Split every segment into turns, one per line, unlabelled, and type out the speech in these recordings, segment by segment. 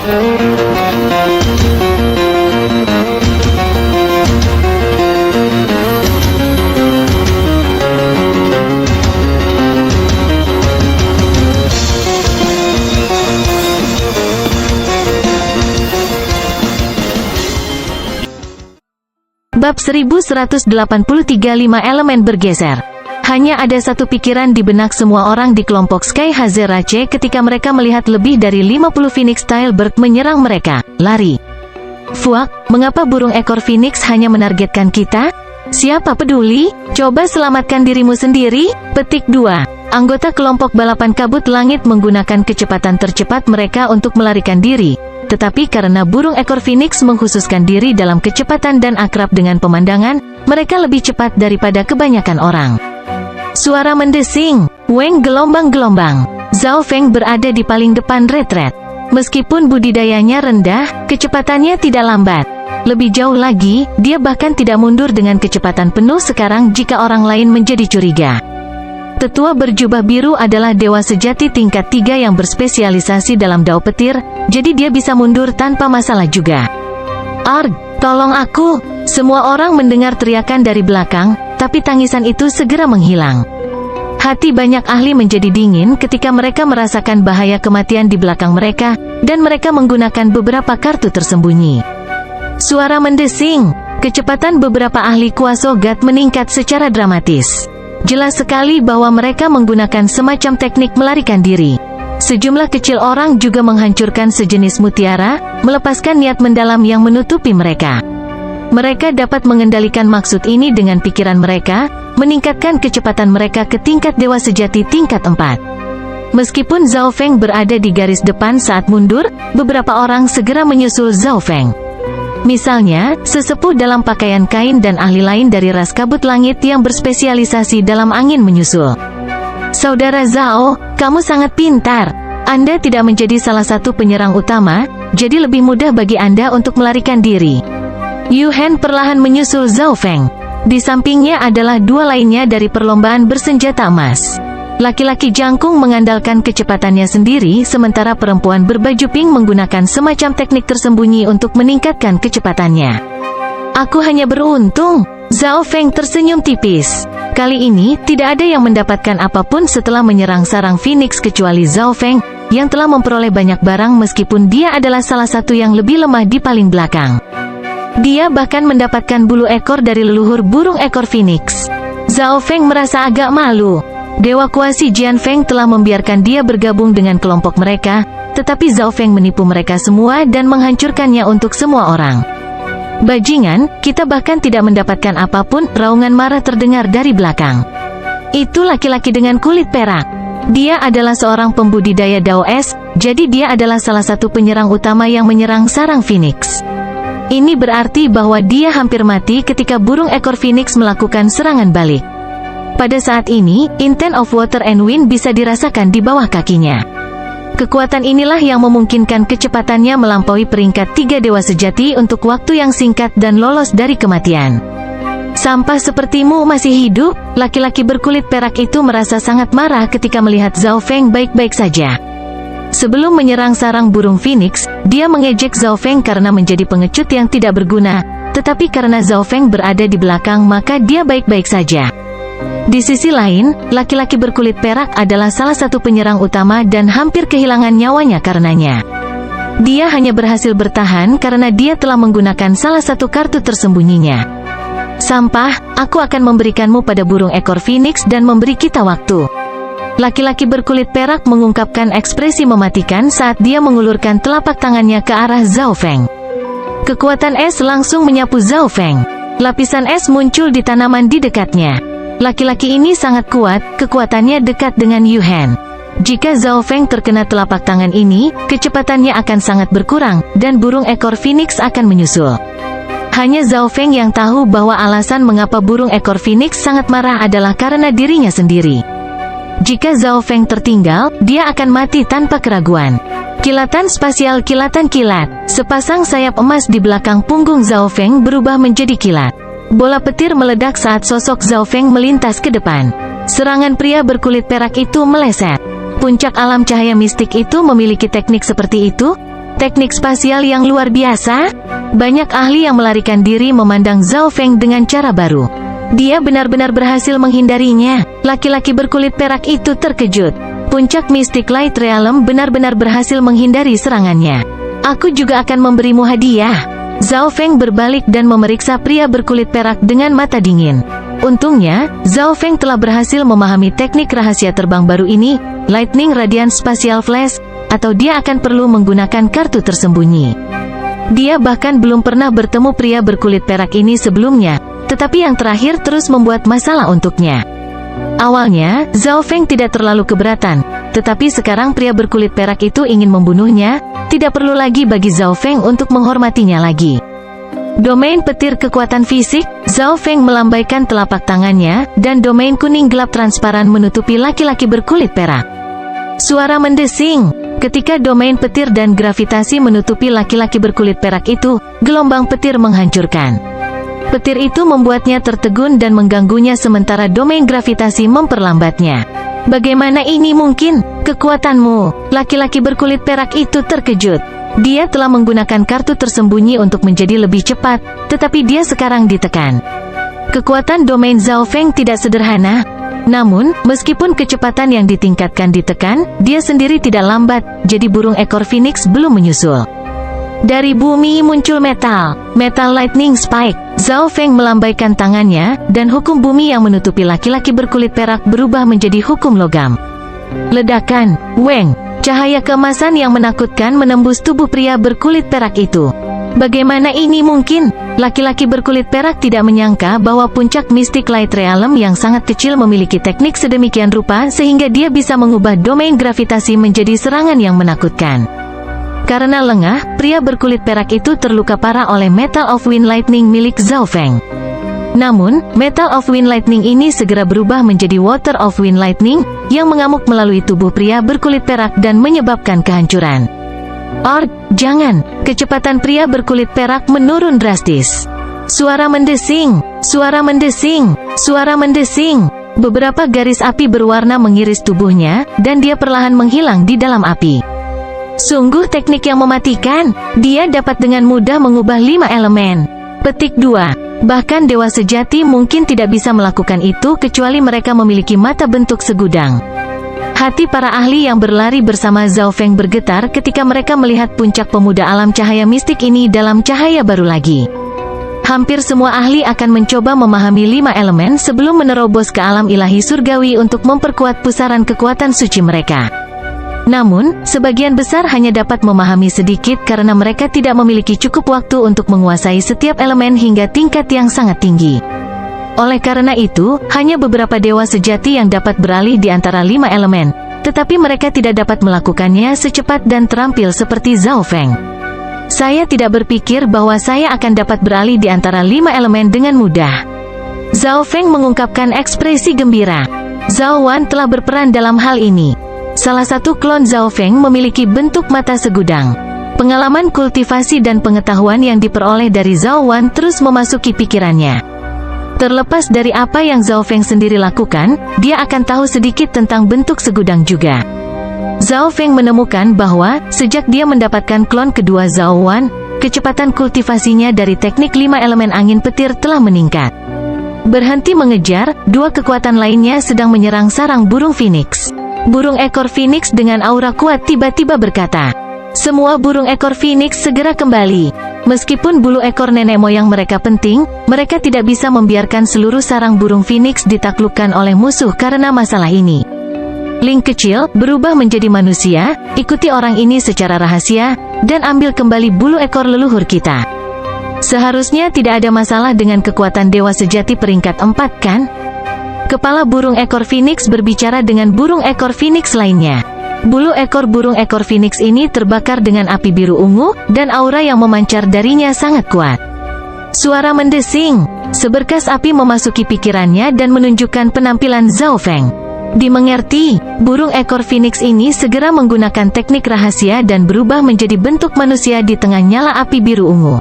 Bab 1183 5 elemen bergeser. Hanya ada satu pikiran di benak semua orang di kelompok Sky Hazerace ketika mereka melihat lebih dari 50 Phoenix Tailbird menyerang mereka. Lari. Fuak, mengapa burung ekor Phoenix hanya menargetkan kita? Siapa peduli? Coba selamatkan dirimu sendiri. Petik 2. Anggota kelompok balapan kabut langit menggunakan kecepatan tercepat mereka untuk melarikan diri. Tetapi karena burung ekor Phoenix mengkhususkan diri dalam kecepatan dan akrab dengan pemandangan, mereka lebih cepat daripada kebanyakan orang. Suara mendesing, Weng gelombang-gelombang. Zhao Feng berada di paling depan retret. Meskipun budidayanya rendah, kecepatannya tidak lambat. Lebih jauh lagi, dia bahkan tidak mundur dengan kecepatan penuh sekarang jika orang lain menjadi curiga. Tetua berjubah biru adalah dewa sejati tingkat 3 yang berspesialisasi dalam dao petir, jadi dia bisa mundur tanpa masalah juga. Arg, tolong aku! Semua orang mendengar teriakan dari belakang, tapi tangisan itu segera menghilang. Hati banyak ahli menjadi dingin ketika mereka merasakan bahaya kematian di belakang mereka, dan mereka menggunakan beberapa kartu tersembunyi. Suara mendesing, kecepatan beberapa ahli Kuasogat meningkat secara dramatis. Jelas sekali bahwa mereka menggunakan semacam teknik melarikan diri. Sejumlah kecil orang juga menghancurkan sejenis mutiara, melepaskan niat mendalam yang menutupi mereka. Mereka dapat mengendalikan maksud ini dengan pikiran mereka, meningkatkan kecepatan mereka ke tingkat dewa sejati tingkat 4. Meskipun Zhao Feng berada di garis depan saat mundur, beberapa orang segera menyusul Zhao Feng. Misalnya, sesepuh dalam pakaian kain dan ahli lain dari ras kabut langit yang berspesialisasi dalam angin menyusul. Saudara Zhao, kamu sangat pintar. Anda tidak menjadi salah satu penyerang utama, jadi lebih mudah bagi Anda untuk melarikan diri. Yu Hen perlahan menyusul Zhao Feng. Di sampingnya adalah dua lainnya dari perlombaan bersenjata emas. Laki-laki jangkung mengandalkan kecepatannya sendiri, sementara perempuan berbaju pink menggunakan semacam teknik tersembunyi untuk meningkatkan kecepatannya. Aku hanya beruntung. Zhao Feng tersenyum tipis. Kali ini, tidak ada yang mendapatkan apapun setelah menyerang sarang Phoenix kecuali Zhao Feng, yang telah memperoleh banyak barang meskipun dia adalah salah satu yang lebih lemah di paling belakang. Dia bahkan mendapatkan bulu ekor dari leluhur burung ekor Phoenix. Zhao Feng merasa agak malu. Dewa kuasi Jian Feng telah membiarkan dia bergabung dengan kelompok mereka, tetapi Zhao Feng menipu mereka semua dan menghancurkannya untuk semua orang. Bajingan, kita bahkan tidak mendapatkan apapun. Raungan marah terdengar dari belakang. Itu laki-laki dengan kulit perak. Dia adalah seorang pembudidaya Dao Es, jadi dia adalah salah satu penyerang utama yang menyerang sarang Phoenix. Ini berarti bahwa dia hampir mati ketika burung ekor Phoenix melakukan serangan balik. Pada saat ini, Intent of Water and Wind bisa dirasakan di bawah kakinya. Kekuatan inilah yang memungkinkan kecepatannya melampaui peringkat 3 dewa sejati untuk waktu yang singkat dan lolos dari kematian. Sampah sepertimu masih hidup? Laki-laki berkulit perak itu merasa sangat marah ketika melihat Zhao Feng baik-baik saja. Sebelum menyerang sarang burung Phoenix, dia mengejek Zhao Feng karena menjadi pengecut yang tidak berguna, tetapi karena Zhao Feng berada di belakang maka dia baik-baik saja. Di sisi lain, laki-laki berkulit perak adalah salah satu penyerang utama dan hampir kehilangan nyawanya karenanya. Dia hanya berhasil bertahan karena dia telah menggunakan salah satu kartu tersembunyinya. Sampah, aku akan memberikanmu pada burung ekor Phoenix dan memberi kita waktu. Laki-laki berkulit perak mengungkapkan ekspresi mematikan saat dia mengulurkan telapak tangannya ke arah Zhao Feng. Kekuatan es langsung menyapu Zhao Feng. Lapisan es muncul di tanaman di dekatnya. Laki-laki ini sangat kuat, kekuatannya dekat dengan Yu Hen. Jika Zhao Feng terkena telapak tangan ini, kecepatannya akan sangat berkurang, dan burung ekor Phoenix akan menyusul. Hanya Zhao Feng yang tahu bahwa alasan mengapa burung ekor Phoenix sangat marah adalah karena dirinya sendiri. Jika Zhao Feng tertinggal, dia akan mati tanpa keraguan. Kilatan spasial kilatan kilat. Sepasang sayap emas di belakang punggung Zhao Feng berubah menjadi kilat. Bola petir meledak saat sosok Zhao Feng melintas ke depan. Serangan pria berkulit perak itu meleset. Puncak alam cahaya mistik itu memiliki teknik seperti itu? Teknik spasial yang luar biasa. Banyak ahli yang melarikan diri memandang Zhao Feng dengan cara baru. Dia benar-benar berhasil menghindarinya. Laki-laki berkulit perak itu terkejut. Puncak Mystic Light Realm benar-benar berhasil menghindari serangannya. Aku juga akan memberimu hadiah. Zhao Feng berbalik dan memeriksa pria berkulit perak dengan mata dingin. Untungnya, Zhao Feng telah berhasil memahami teknik rahasia terbang baru ini, Lightning Radiant Spatial Flash, atau dia akan perlu menggunakan kartu tersembunyi. Dia bahkan belum pernah bertemu pria berkulit perak ini sebelumnya, tetapi yang terakhir terus membuat masalah untuknya. Awalnya, Zhao Feng tidak terlalu keberatan, tetapi sekarang pria berkulit perak itu ingin membunuhnya, tidak perlu lagi bagi Zhao Feng untuk menghormatinya lagi. Domain petir kekuatan fisik, Zhao Feng melambaikan telapak tangannya, dan domain kuning gelap transparan menutupi laki-laki berkulit perak. Suara mendesing. Ketika domain petir dan gravitasi menutupi laki-laki berkulit perak itu, gelombang petir menghancurkan. Petir itu membuatnya tertegun dan mengganggunya sementara domain gravitasi memperlambatnya. Bagaimana ini mungkin? Kekuatanmu. Laki-laki berkulit perak itu terkejut. Dia telah menggunakan kartu tersembunyi untuk menjadi lebih cepat, tetapi dia sekarang ditekan. Kekuatan domain Zhao Feng tidak sederhana. Namun, meskipun kecepatan yang ditingkatkan ditekan, dia sendiri tidak lambat, jadi burung ekor Phoenix belum menyusul. Dari bumi muncul metal lightning spike. Zhao Feng melambaikan tangannya, dan hukum bumi yang menutupi laki-laki berkulit perak berubah menjadi hukum logam. Ledakan, weng. Cahaya keemasan yang menakutkan menembus tubuh pria berkulit perak itu. Bagaimana ini mungkin? Laki-laki berkulit perak tidak menyangka bahwa puncak Mystic Light Realm yang sangat kecil memiliki teknik sedemikian rupa sehingga dia bisa mengubah domain gravitasi menjadi serangan yang menakutkan. Karena lengah, pria berkulit perak itu terluka parah oleh Metal of Wind Lightning milik Zhao Feng. Namun, Metal of Wind Lightning ini segera berubah menjadi Water of Wind Lightning, yang mengamuk melalui tubuh pria berkulit perak dan menyebabkan kehancuran. Jangan! Kecepatan pria berkulit perak menurun drastis. Suara mendesing! Suara mendesing! Suara mendesing! Beberapa garis api berwarna mengiris tubuhnya, dan dia perlahan menghilang di dalam api. Sungguh teknik yang mematikan. Dia dapat dengan mudah mengubah 5 elemen. Petik 2. Bahkan dewa sejati mungkin tidak bisa melakukan itu kecuali mereka memiliki mata bentuk segudang. Hati para ahli yang berlari bersama Zhao Feng bergetar ketika mereka melihat puncak pemuda alam cahaya mistik ini dalam cahaya baru lagi. Hampir semua ahli akan mencoba memahami 5 elemen sebelum menerobos ke alam ilahi surgawi untuk memperkuat pusaran kekuatan suci mereka. Namun, sebagian besar hanya dapat memahami sedikit karena mereka tidak memiliki cukup waktu untuk menguasai setiap elemen hingga tingkat yang sangat tinggi. Oleh karena itu, hanya beberapa dewa sejati yang dapat beralih di antara 5 elemen, tetapi mereka tidak dapat melakukannya secepat dan terampil seperti Zhao Feng. Saya tidak berpikir bahwa saya akan dapat beralih di antara 5 elemen dengan mudah. Zhao Feng mengungkapkan ekspresi gembira. Zhao Wan telah berperan dalam hal ini. Salah satu klon Zhao Feng memiliki bentuk mata segudang. Pengalaman kultivasi dan pengetahuan yang diperoleh dari Zhao Wan terus memasuki pikirannya. Terlepas dari apa yang Zhao Feng sendiri lakukan, dia akan tahu sedikit tentang bentuk segudang juga. Zhao Feng menemukan bahwa, sejak dia mendapatkan klon kedua Zhao Wan, kecepatan kultivasinya dari teknik 5 elemen angin petir telah meningkat. Berhenti mengejar, 2 kekuatan lainnya sedang menyerang sarang burung Phoenix. Burung ekor Phoenix dengan aura kuat tiba-tiba berkata, "Semua burung ekor Phoenix segera kembali." Meskipun bulu ekor nenek moyang mereka penting, mereka tidak bisa membiarkan seluruh sarang burung Phoenix ditaklukkan oleh musuh karena masalah ini. Link kecil, berubah menjadi manusia, ikuti orang ini secara rahasia, dan ambil kembali bulu ekor leluhur kita. Seharusnya tidak ada masalah dengan kekuatan dewa sejati peringkat 4 kan? Kepala burung ekor Phoenix berbicara dengan burung ekor Phoenix lainnya. Bulu ekor burung ekor Phoenix ini terbakar dengan api biru ungu, dan aura yang memancar darinya sangat kuat. Suara mendesing. Seberkas api memasuki pikirannya dan menunjukkan penampilan Zhao Feng. Dimengerti, burung ekor Phoenix ini segera menggunakan teknik rahasia dan berubah menjadi bentuk manusia di tengah nyala api biru ungu.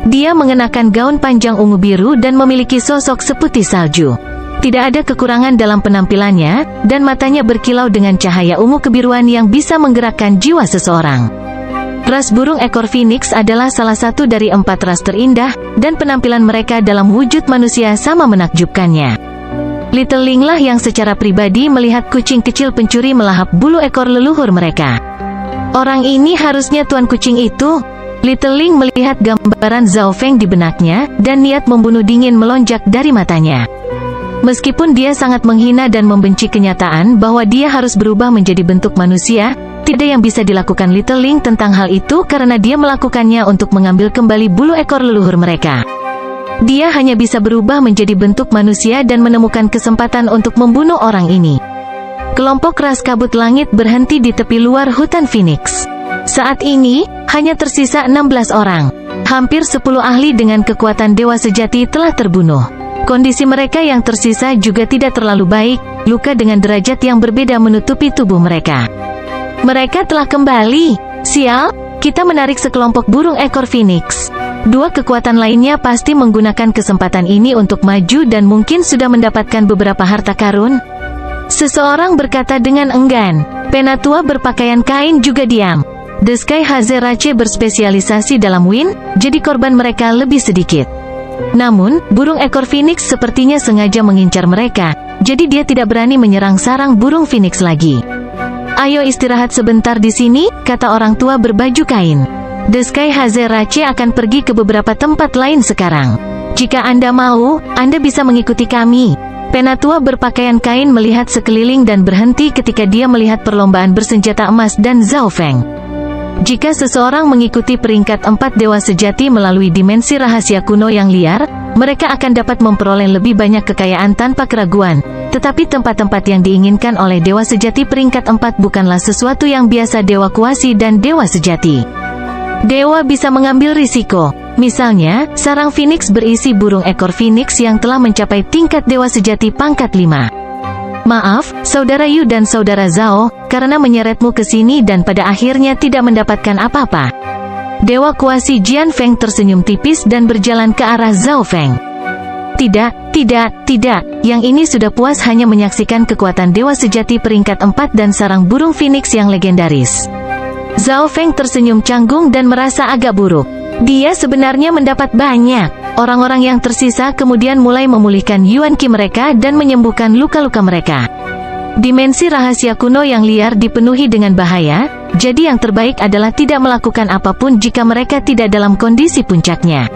Dia mengenakan gaun panjang ungu biru dan memiliki sosok seputih salju. Tidak ada kekurangan dalam penampilannya, dan matanya berkilau dengan cahaya ungu kebiruan yang bisa menggerakkan jiwa seseorang. Ras burung ekor Phoenix adalah salah satu dari 4 ras terindah, dan penampilan mereka dalam wujud manusia sama menakjubkannya. Little Ling lah yang secara pribadi melihat kucing kecil pencuri melahap bulu ekor leluhur mereka. Orang ini harusnya tuan kucing itu. Little Ling melihat gambaran Zhao Feng di benaknya, dan niat membunuh dingin melonjak dari matanya. Meskipun dia sangat menghina dan membenci kenyataan bahwa dia harus berubah menjadi bentuk manusia, tidak yang bisa dilakukan Little Ling tentang hal itu karena dia melakukannya untuk mengambil kembali bulu ekor leluhur mereka. Dia hanya bisa berubah menjadi bentuk manusia dan menemukan kesempatan untuk membunuh orang ini. Kelompok ras kabut langit berhenti di tepi luar hutan Phoenix. Saat ini, hanya tersisa 16 orang. Hampir 10 ahli dengan kekuatan dewa sejati telah terbunuh. Kondisi mereka yang tersisa juga tidak terlalu baik, luka dengan derajat yang berbeda menutupi tubuh mereka. Mereka telah kembali. Sial, kita menarik sekelompok burung ekor Phoenix. 2 kekuatan lainnya pasti menggunakan kesempatan ini untuk maju dan mungkin sudah mendapatkan beberapa harta karun. Seseorang berkata dengan enggan. Penatua berpakaian kain juga diam. The Sky Hazerace berspesialisasi dalam wind, jadi korban mereka lebih sedikit. Namun, burung ekor Phoenix sepertinya sengaja mengincar mereka, jadi dia tidak berani menyerang sarang burung Phoenix lagi. Ayo istirahat sebentar di sini, kata orang tua berbaju kain. The Sky Hazerace akan pergi ke beberapa tempat lain sekarang. Jika Anda mau, Anda bisa mengikuti kami. Penatua berpakaian kain melihat sekeliling dan berhenti ketika dia melihat perlombaan bersenjata emas dan Zhao Feng. Jika seseorang mengikuti peringkat 4 dewa sejati melalui dimensi rahasia kuno yang liar, mereka akan dapat memperoleh lebih banyak kekayaan tanpa keraguan. Tetapi tempat-tempat yang diinginkan oleh dewa sejati peringkat 4 bukanlah sesuatu yang biasa dewa kuasi dan dewa sejati. Dewa bisa mengambil risiko. Misalnya, sarang Phoenix berisi burung ekor Phoenix yang telah mencapai tingkat dewa sejati pangkat 5. Maaf, Saudara Yu dan Saudara Zhao, karena menyeretmu ke sini dan pada akhirnya tidak mendapatkan apa-apa. Dewa kuasi Jian Feng tersenyum tipis dan berjalan ke arah Zhao Feng. Tidak, yang ini sudah puas hanya menyaksikan kekuatan dewa sejati peringkat 4 dan sarang burung Phoenix yang legendaris. Zhao Feng tersenyum canggung dan merasa agak buruk. Dia sebenarnya mendapat banyak. Orang-orang yang tersisa kemudian mulai memulihkan Yuan Qi mereka dan menyembuhkan luka-luka mereka. Dimensi rahasia kuno yang liar dipenuhi dengan bahaya, jadi yang terbaik adalah tidak melakukan apapun jika mereka tidak dalam kondisi puncaknya.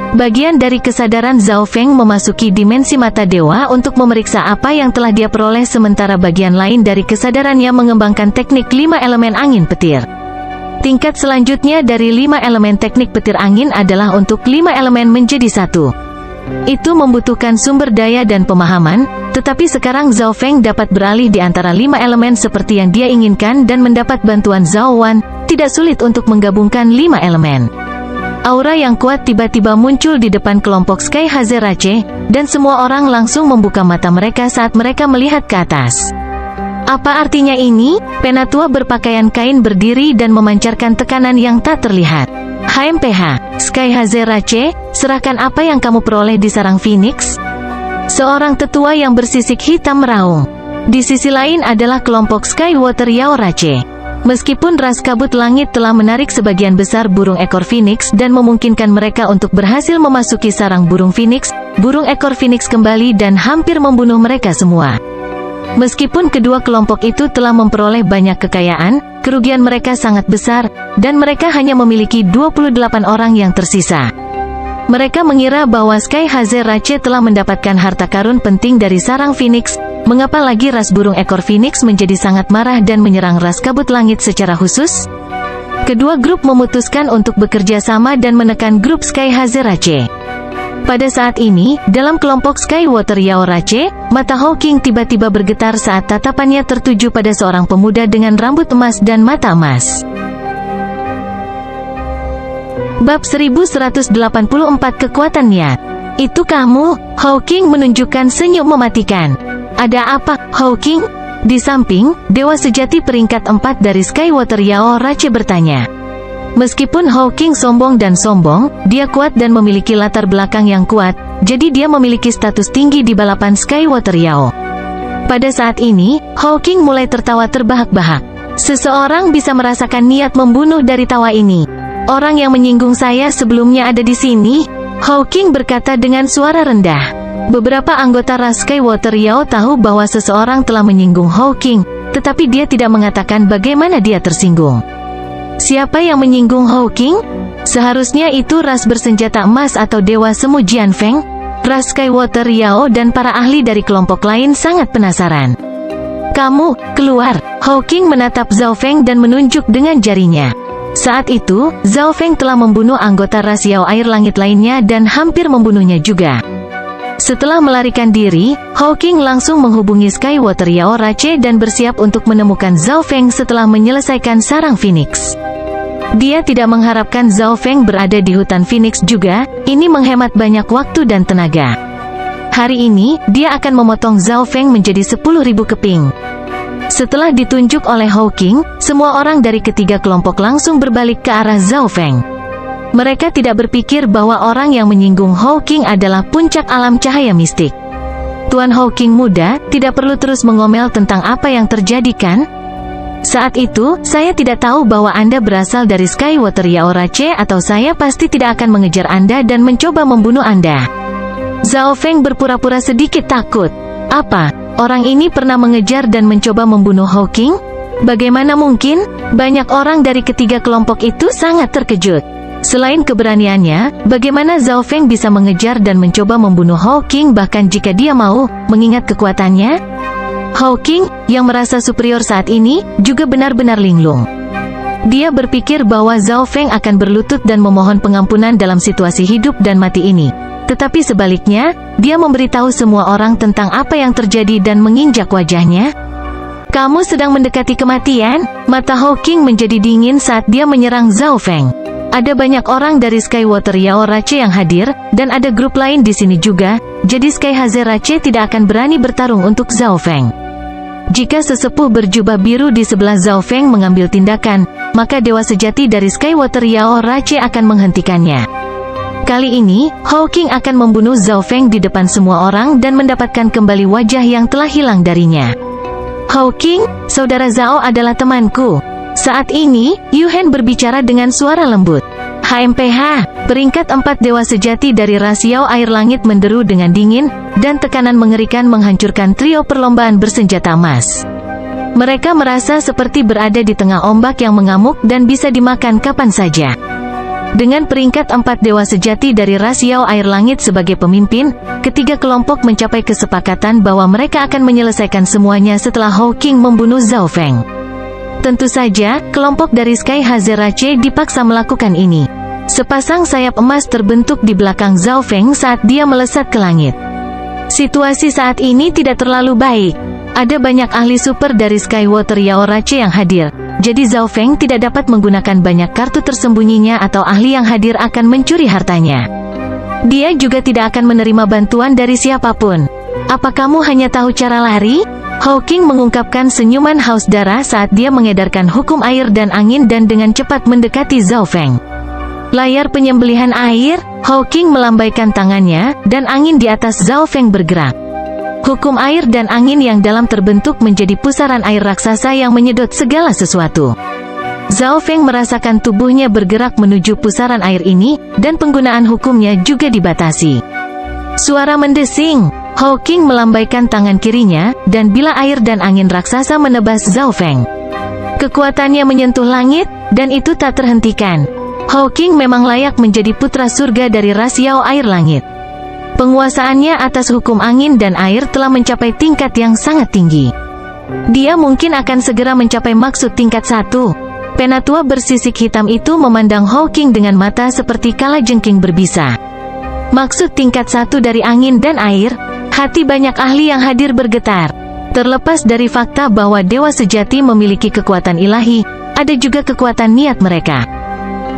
Bagian dari kesadaran Zhao Feng memasuki dimensi mata dewa untuk memeriksa apa yang telah dia peroleh sementara bagian lain dari kesadarannya mengembangkan teknik 5 elemen angin petir. Tingkat selanjutnya dari 5 elemen teknik petir angin adalah untuk 5 elemen menjadi 1. Itu membutuhkan sumber daya dan pemahaman, tetapi sekarang Zhao Feng dapat beralih di antara 5 elemen seperti yang dia inginkan dan mendapat bantuan Zhao Wan, tidak sulit untuk menggabungkan 5 elemen. Aura yang kuat tiba-tiba muncul di depan kelompok Sky Hazerace, dan semua orang langsung membuka mata mereka saat mereka melihat ke atas. Apa artinya ini? Penatua berpakaian kain berdiri dan memancarkan tekanan yang tak terlihat. HMPH, Sky Hazerace, serahkan apa yang kamu peroleh di sarang Phoenix? Seorang tetua yang bersisik hitam meraung. Di sisi lain adalah kelompok Skywater Yaorace. Meskipun ras kabut langit telah menarik sebagian besar burung ekor Phoenix dan memungkinkan mereka untuk berhasil memasuki sarang burung Phoenix, burung ekor Phoenix kembali dan hampir membunuh mereka semua. Meskipun kedua kelompok itu telah memperoleh banyak kekayaan, kerugian mereka sangat besar, dan mereka hanya memiliki 28 orang yang tersisa. Mereka mengira bahwa Sky Hazerace telah mendapatkan harta karun penting dari sarang Phoenix, mengapa lagi ras burung ekor Phoenix menjadi sangat marah dan menyerang ras kabut langit secara khusus? Kedua grup memutuskan untuk bekerja sama dan menekan grup Sky Hazerace. Pada saat ini, dalam kelompok Skywater Yaorace, mata Hawking tiba-tiba bergetar saat tatapannya tertuju pada seorang pemuda dengan rambut emas dan mata emas. Bab 1184 Kekuatan Niat. Itu kamu? Hawking menunjukkan senyum mematikan. Ada apa, Hawking? Di samping, Dewa Sejati peringkat 4 dari Skywater Yaorace bertanya. Meskipun Hawking sombong dan sombong, dia kuat dan memiliki latar belakang yang kuat, jadi dia memiliki status tinggi di balapan Skywater Yao. Pada saat ini, Hawking mulai tertawa terbahak-bahak. Seseorang bisa merasakan niat membunuh dari tawa ini. Orang yang menyinggung saya sebelumnya ada di sini, Hawking berkata dengan suara rendah. Beberapa anggota ras Skywater Yao tahu bahwa seseorang telah menyinggung Hawking, tetapi dia tidak mengatakan bagaimana dia tersinggung. Siapa yang menyinggung Hawking? Seharusnya itu ras bersenjata emas atau Dewa Semu Jianfeng. Ras Skywater Yao dan para ahli dari kelompok lain sangat penasaran. Kamu, keluar. Hawking menatap Zhao Feng dan menunjuk dengan jarinya. Saat itu, Zhao Feng telah membunuh anggota ras Yao Air Langit lainnya dan hampir membunuhnya juga. Setelah melarikan diri, Hawking langsung menghubungi Skywater Yao Rache dan bersiap untuk menemukan Zhao Feng setelah menyelesaikan sarang Phoenix. Dia tidak mengharapkan Zhao Feng berada di hutan Phoenix juga, ini menghemat banyak waktu dan tenaga. Hari ini, dia akan memotong Zhao Feng menjadi 10.000 keping. Setelah ditunjuk oleh Hawking, semua orang dari ketiga kelompok langsung berbalik ke arah Zhao Feng. Mereka tidak berpikir bahwa orang yang menyinggung Hawking adalah puncak alam cahaya mistik. Tuan Hawking muda, tidak perlu terus mengomel tentang apa yang terjadi kan? Saat itu, saya tidak tahu bahwa Anda berasal dari Skywater Yao Rache atau saya pasti tidak akan mengejar Anda dan mencoba membunuh Anda. Zhao Feng berpura-pura sedikit takut. Apa? Orang ini pernah mengejar dan mencoba membunuh Hawking? Bagaimana mungkin? Banyak orang dari ketiga kelompok itu sangat terkejut. Selain keberaniannya, bagaimana Zhao Feng bisa mengejar dan mencoba membunuh Hawking bahkan jika dia mau, mengingat kekuatannya? Hawking, yang merasa superior saat ini, juga benar-benar linglung. Dia berpikir bahwa Zhao Feng akan berlutut dan memohon pengampunan dalam situasi hidup dan mati ini. Tetapi sebaliknya, dia memberitahu semua orang tentang apa yang terjadi dan menginjak wajahnya. Kamu sedang mendekati kematian? Mata Hawking menjadi dingin saat dia menyerang Zhao Feng. Ada banyak orang dari Skywater Yao Rache yang hadir, dan ada grup lain di sini juga, jadi Sky Haze Rache tidak akan berani bertarung untuk Zhao Feng. Jika sesepuh berjubah biru di sebelah Zhao Feng mengambil tindakan, maka dewa sejati dari Skywater Yao Rache akan menghentikannya. Kali ini, Hawking akan membunuh Zhao Feng di depan semua orang dan mendapatkan kembali wajah yang telah hilang darinya. Hawking, saudara Zhao adalah temanku. Saat ini, Yuhen berbicara dengan suara lembut. HMPH, peringkat 4 dewa sejati dari ras Yao Air Langit menderu dengan dingin, dan tekanan mengerikan menghancurkan trio perlombaan bersenjata emas. Mereka merasa seperti berada di tengah ombak yang mengamuk dan bisa dimakan kapan saja. Dengan peringkat 4 dewa sejati dari ras Yao Air Langit sebagai pemimpin, ketiga kelompok mencapai kesepakatan bahwa mereka akan menyelesaikan semuanya setelah Hawking membunuh Zhao Feng. Tentu saja, kelompok dari Sky Haze Rache dipaksa melakukan ini. Sepasang sayap emas terbentuk di belakang Zhao Feng saat dia melesat ke langit. Situasi saat ini tidak terlalu baik. Ada banyak ahli super dari Skywater Yao Rache yang hadir, jadi Zhao Feng tidak dapat menggunakan banyak kartu tersembunyinya atau ahli yang hadir akan mencuri hartanya. Dia juga tidak akan menerima bantuan dari siapapun. Apa kamu hanya tahu cara lari? Hawking mengungkapkan senyuman haus darah saat dia mengedarkan hukum air dan angin dan dengan cepat mendekati Zhao Feng. Layar penyembelihan air, Hawking melambaikan tangannya, dan angin di atas Zhao Feng bergerak. Hukum air dan angin yang dalam terbentuk menjadi pusaran air raksasa yang menyedot segala sesuatu. Zhao Feng merasakan tubuhnya bergerak menuju pusaran air ini, dan penggunaan hukumnya juga dibatasi. Suara mendesing, Hawking melambaikan tangan kirinya, dan bila air dan angin raksasa menebas Zhao Feng. Kekuatannya menyentuh langit, dan itu tak terhentikan. Hawking memang layak menjadi putra surga dari ras Yao Air Langit. Penguasaannya atas hukum angin dan air telah mencapai tingkat yang sangat tinggi. Dia mungkin akan segera mencapai maksud tingkat 1. Penatua bersisik hitam itu memandang Hawking dengan mata seperti kalajengking berbisa. Maksud tingkat 1 dari angin dan air, hati banyak ahli yang hadir bergetar. Terlepas dari fakta bahwa dewa sejati memiliki kekuatan ilahi, ada juga kekuatan niat mereka.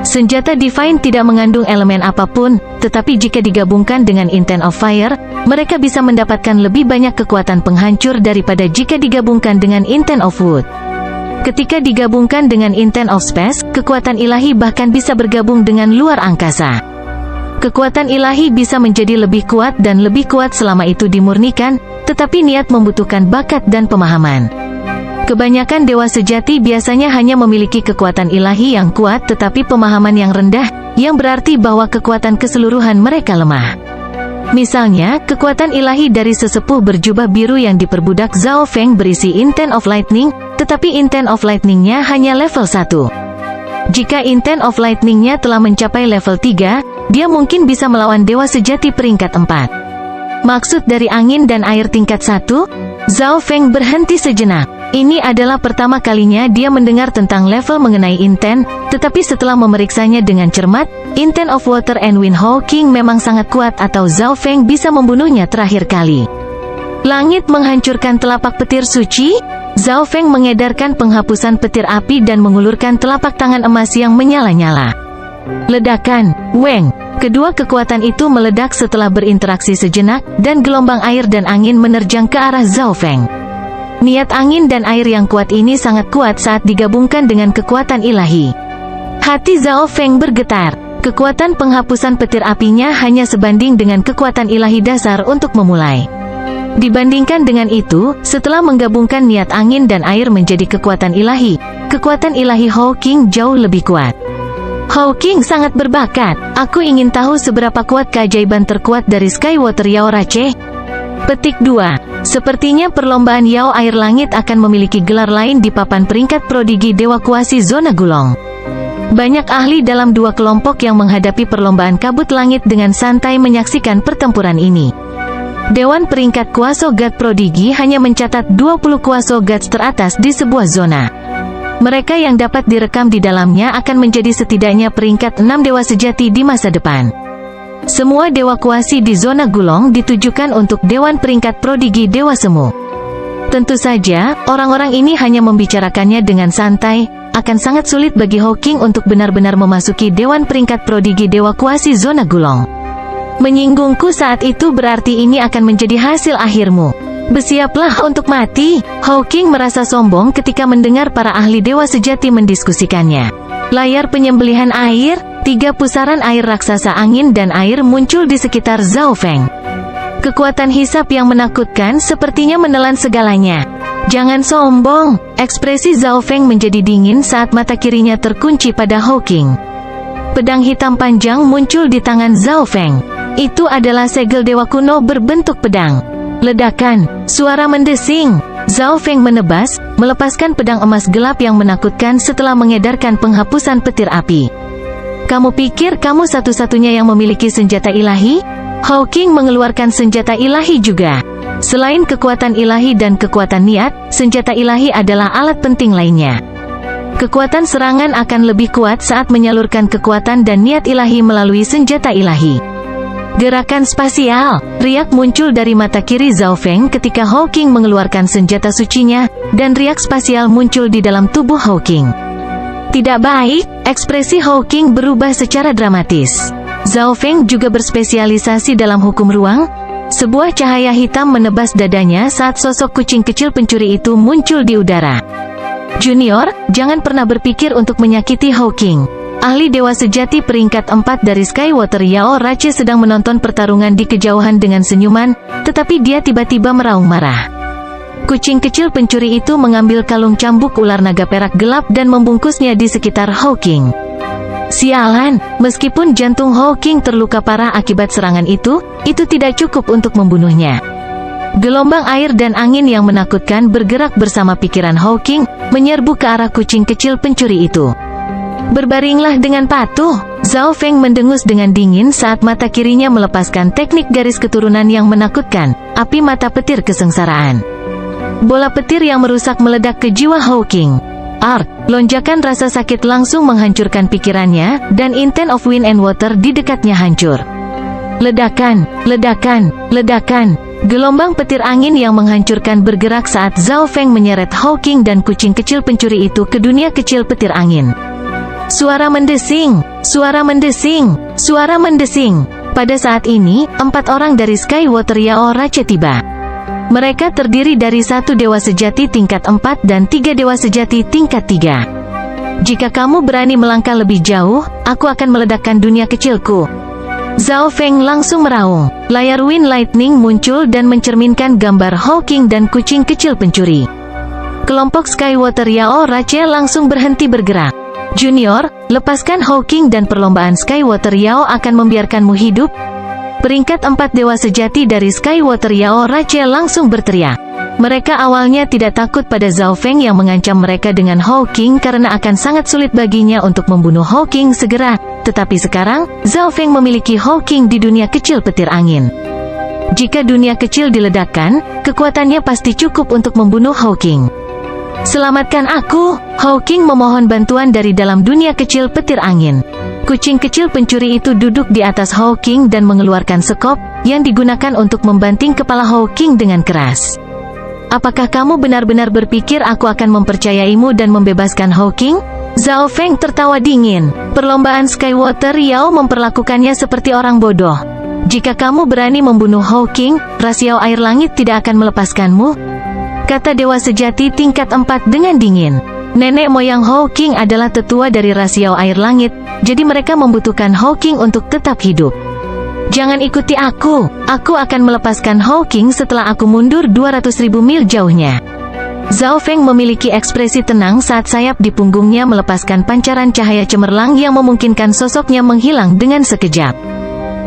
Senjata Divine tidak mengandung elemen apapun, tetapi jika digabungkan dengan Intent of Fire, mereka bisa mendapatkan lebih banyak kekuatan penghancur daripada jika digabungkan dengan Intent of Wood. Ketika digabungkan dengan Intent of Space, kekuatan ilahi bahkan bisa bergabung dengan luar angkasa. Kekuatan ilahi bisa menjadi lebih kuat dan lebih kuat selama itu dimurnikan, tetapi niat membutuhkan bakat dan pemahaman. Kebanyakan dewa sejati biasanya hanya memiliki kekuatan ilahi yang kuat tetapi pemahaman yang rendah, yang berarti bahwa kekuatan keseluruhan mereka lemah. Misalnya, kekuatan ilahi dari sesepuh berjubah biru yang diperbudak Zhao Feng berisi Intent of Lightning, tetapi Intent of Lightning-nya hanya level 1. Jika Intent of Lightning-nya telah mencapai level 3, dia mungkin bisa melawan dewa sejati peringkat 4. Maksud dari angin dan air tingkat 1? Zhao Feng berhenti sejenak. Ini adalah pertama kalinya dia mendengar tentang level mengenai Intent, tetapi setelah memeriksanya dengan cermat, Intent of Water and Wind Hawking memang sangat kuat atau Zhao Feng bisa membunuhnya terakhir kali. Langit menghancurkan telapak petir suci? Zhao Feng mengedarkan penghapusan petir api dan mengulurkan telapak tangan emas yang menyala-nyala. Ledakan, Weng. Kedua kekuatan itu meledak setelah berinteraksi sejenak, dan gelombang air dan angin menerjang ke arah Zhao Feng. Niat angin dan air yang kuat ini sangat kuat saat digabungkan dengan kekuatan ilahi. Hati Zhao Feng bergetar. Kekuatan penghapusan petir apinya hanya sebanding dengan kekuatan ilahi dasar untuk memulai. Dibandingkan dengan itu, setelah menggabungkan niat angin dan air menjadi kekuatan ilahi Hawking jauh lebih kuat. Hawking sangat berbakat. Aku ingin tahu seberapa kuat keajaiban terkuat dari Skywater Yao Rache. Petik 2. Sepertinya perlombaan Yao Air Langit akan memiliki gelar lain di papan peringkat prodigi Dewa Kuasi Zona Gulong. Banyak ahli dalam dua kelompok yang menghadapi perlombaan kabut langit dengan santai menyaksikan pertempuran ini. Dewan peringkat Kuaso God Prodigi hanya mencatat 20 Kuaso Gods teratas di sebuah zona. Mereka yang dapat direkam di dalamnya akan menjadi setidaknya peringkat 6 dewa sejati di masa depan. Semua dewa kuasi di zona Gulong ditujukan untuk Dewan peringkat Prodigi Dewa Semu. Tentu saja, orang-orang ini hanya membicarakannya dengan santai. Akan sangat sulit bagi Hawking untuk benar-benar memasuki Dewan peringkat Prodigi Dewa Kuasi zona Gulong. Menyinggungku saat itu berarti ini akan menjadi hasil akhirmu. Bersiaplah untuk mati. Hawking merasa sombong ketika mendengar para ahli dewa sejati mendiskusikannya. Layar penyembelihan air, 3 pusaran air raksasa angin dan air muncul di sekitar Zhao Feng. Kekuatan hisap yang menakutkan sepertinya menelan segalanya. Jangan sombong. Ekspresi Zhao Feng menjadi dingin saat mata kirinya terkunci pada Hawking. Pedang hitam panjang muncul di tangan Zhao Feng. Itu adalah segel dewa kuno berbentuk pedang. Ledakan, suara mendesing. Zhao Feng menebas, melepaskan pedang emas gelap yang menakutkan setelah mengedarkan penghapusan petir api. Kamu pikir kamu satu-satunya yang memiliki senjata ilahi? Hawking mengeluarkan senjata ilahi juga. Selain kekuatan ilahi dan kekuatan niat, senjata ilahi adalah alat penting lainnya. Kekuatan serangan akan lebih kuat saat menyalurkan kekuatan dan niat ilahi melalui senjata ilahi. Gerakan spasial, riak muncul dari mata kiri Zhao Feng ketika Hawking mengeluarkan senjata sucinya, dan riak spasial muncul di dalam tubuh Hawking. Tidak baik, ekspresi Hawking berubah secara dramatis. Zhao Feng juga berspesialisasi dalam hukum ruang. Sebuah cahaya hitam menebas dadanya saat sosok kucing kecil pencuri itu muncul di udara. Junior, jangan pernah berpikir untuk menyakiti Hawking. Ahli dewa sejati peringkat 4 dari Skywater Yao Rache sedang menonton pertarungan di kejauhan dengan senyuman, tetapi dia tiba-tiba meraung marah. Kucing kecil pencuri itu mengambil kalung cambuk ular naga perak gelap dan membungkusnya di sekitar Hawking. Sialan, meskipun jantung Hawking terluka parah akibat serangan itu tidak cukup untuk membunuhnya. Gelombang air dan angin yang menakutkan bergerak bersama pikiran Hawking, menyerbu ke arah kucing kecil pencuri itu. Berbaringlah dengan patuh. Zhao Feng mendengus dengan dingin saat mata kirinya melepaskan teknik garis keturunan yang menakutkan, api mata petir kesengsaraan. Bola petir yang merusak meledak ke jiwa Hawking. Lonjakan rasa sakit langsung menghancurkan pikirannya, dan Intent of Wind and Water di dekatnya hancur. Ledakan, ledakan, ledakan. Gelombang petir angin yang menghancurkan bergerak saat Zhao Feng menyeret Hawking dan kucing kecil pencuri itu ke dunia kecil petir angin. Suara mendesing, suara mendesing, suara mendesing. Pada saat ini, 4 orang dari Skywater Yao Rache tiba. Mereka terdiri dari 1 dewa sejati tingkat 4 dan 3 dewa sejati tingkat 3. Jika kamu berani melangkah lebih jauh, aku akan meledakkan dunia kecilku. Zhao Feng langsung meraung. Layar Wind Lightning muncul dan mencerminkan gambar Hawking dan kucing kecil pencuri. Kelompok Skywater Yao Rache langsung berhenti bergerak. Junior, lepaskan Hawking dan perlombaan Skywater Yao akan membiarkanmu hidup. Peringkat 4 dewa sejati dari Skywater Yao Rache langsung berteriak. Mereka awalnya tidak takut pada Zhao Feng yang mengancam mereka dengan Hawking karena akan sangat sulit baginya untuk membunuh Hawking segera. Tetapi sekarang, Zhao Feng memiliki Hawking di dunia kecil petir angin. Jika dunia kecil diledakkan, kekuatannya pasti cukup untuk membunuh Hawking. Selamatkan aku, Hawking memohon bantuan dari dalam dunia kecil petir angin. Kucing kecil pencuri itu duduk di atas Hawking dan mengeluarkan sekop, yang digunakan untuk membanting kepala Hawking dengan keras. Apakah kamu benar-benar berpikir aku akan mempercayaimu dan membebaskan Hawking? Zhao Feng tertawa dingin. Perlombaan Skywater Yao memperlakukannya seperti orang bodoh. Jika kamu berani membunuh Hawking, ras Yao air langit tidak akan melepaskanmu, kata dewa sejati tingkat 4 dengan dingin. Nenek moyang Hawking adalah tetua dari ras Yao air langit, jadi mereka membutuhkan Hawking untuk tetap hidup. Jangan ikuti aku akan melepaskan Hawking setelah aku mundur 200.000 mil jauhnya. Zhao Feng memiliki ekspresi tenang saat sayap di punggungnya melepaskan pancaran cahaya cemerlang yang memungkinkan sosoknya menghilang dengan sekejap.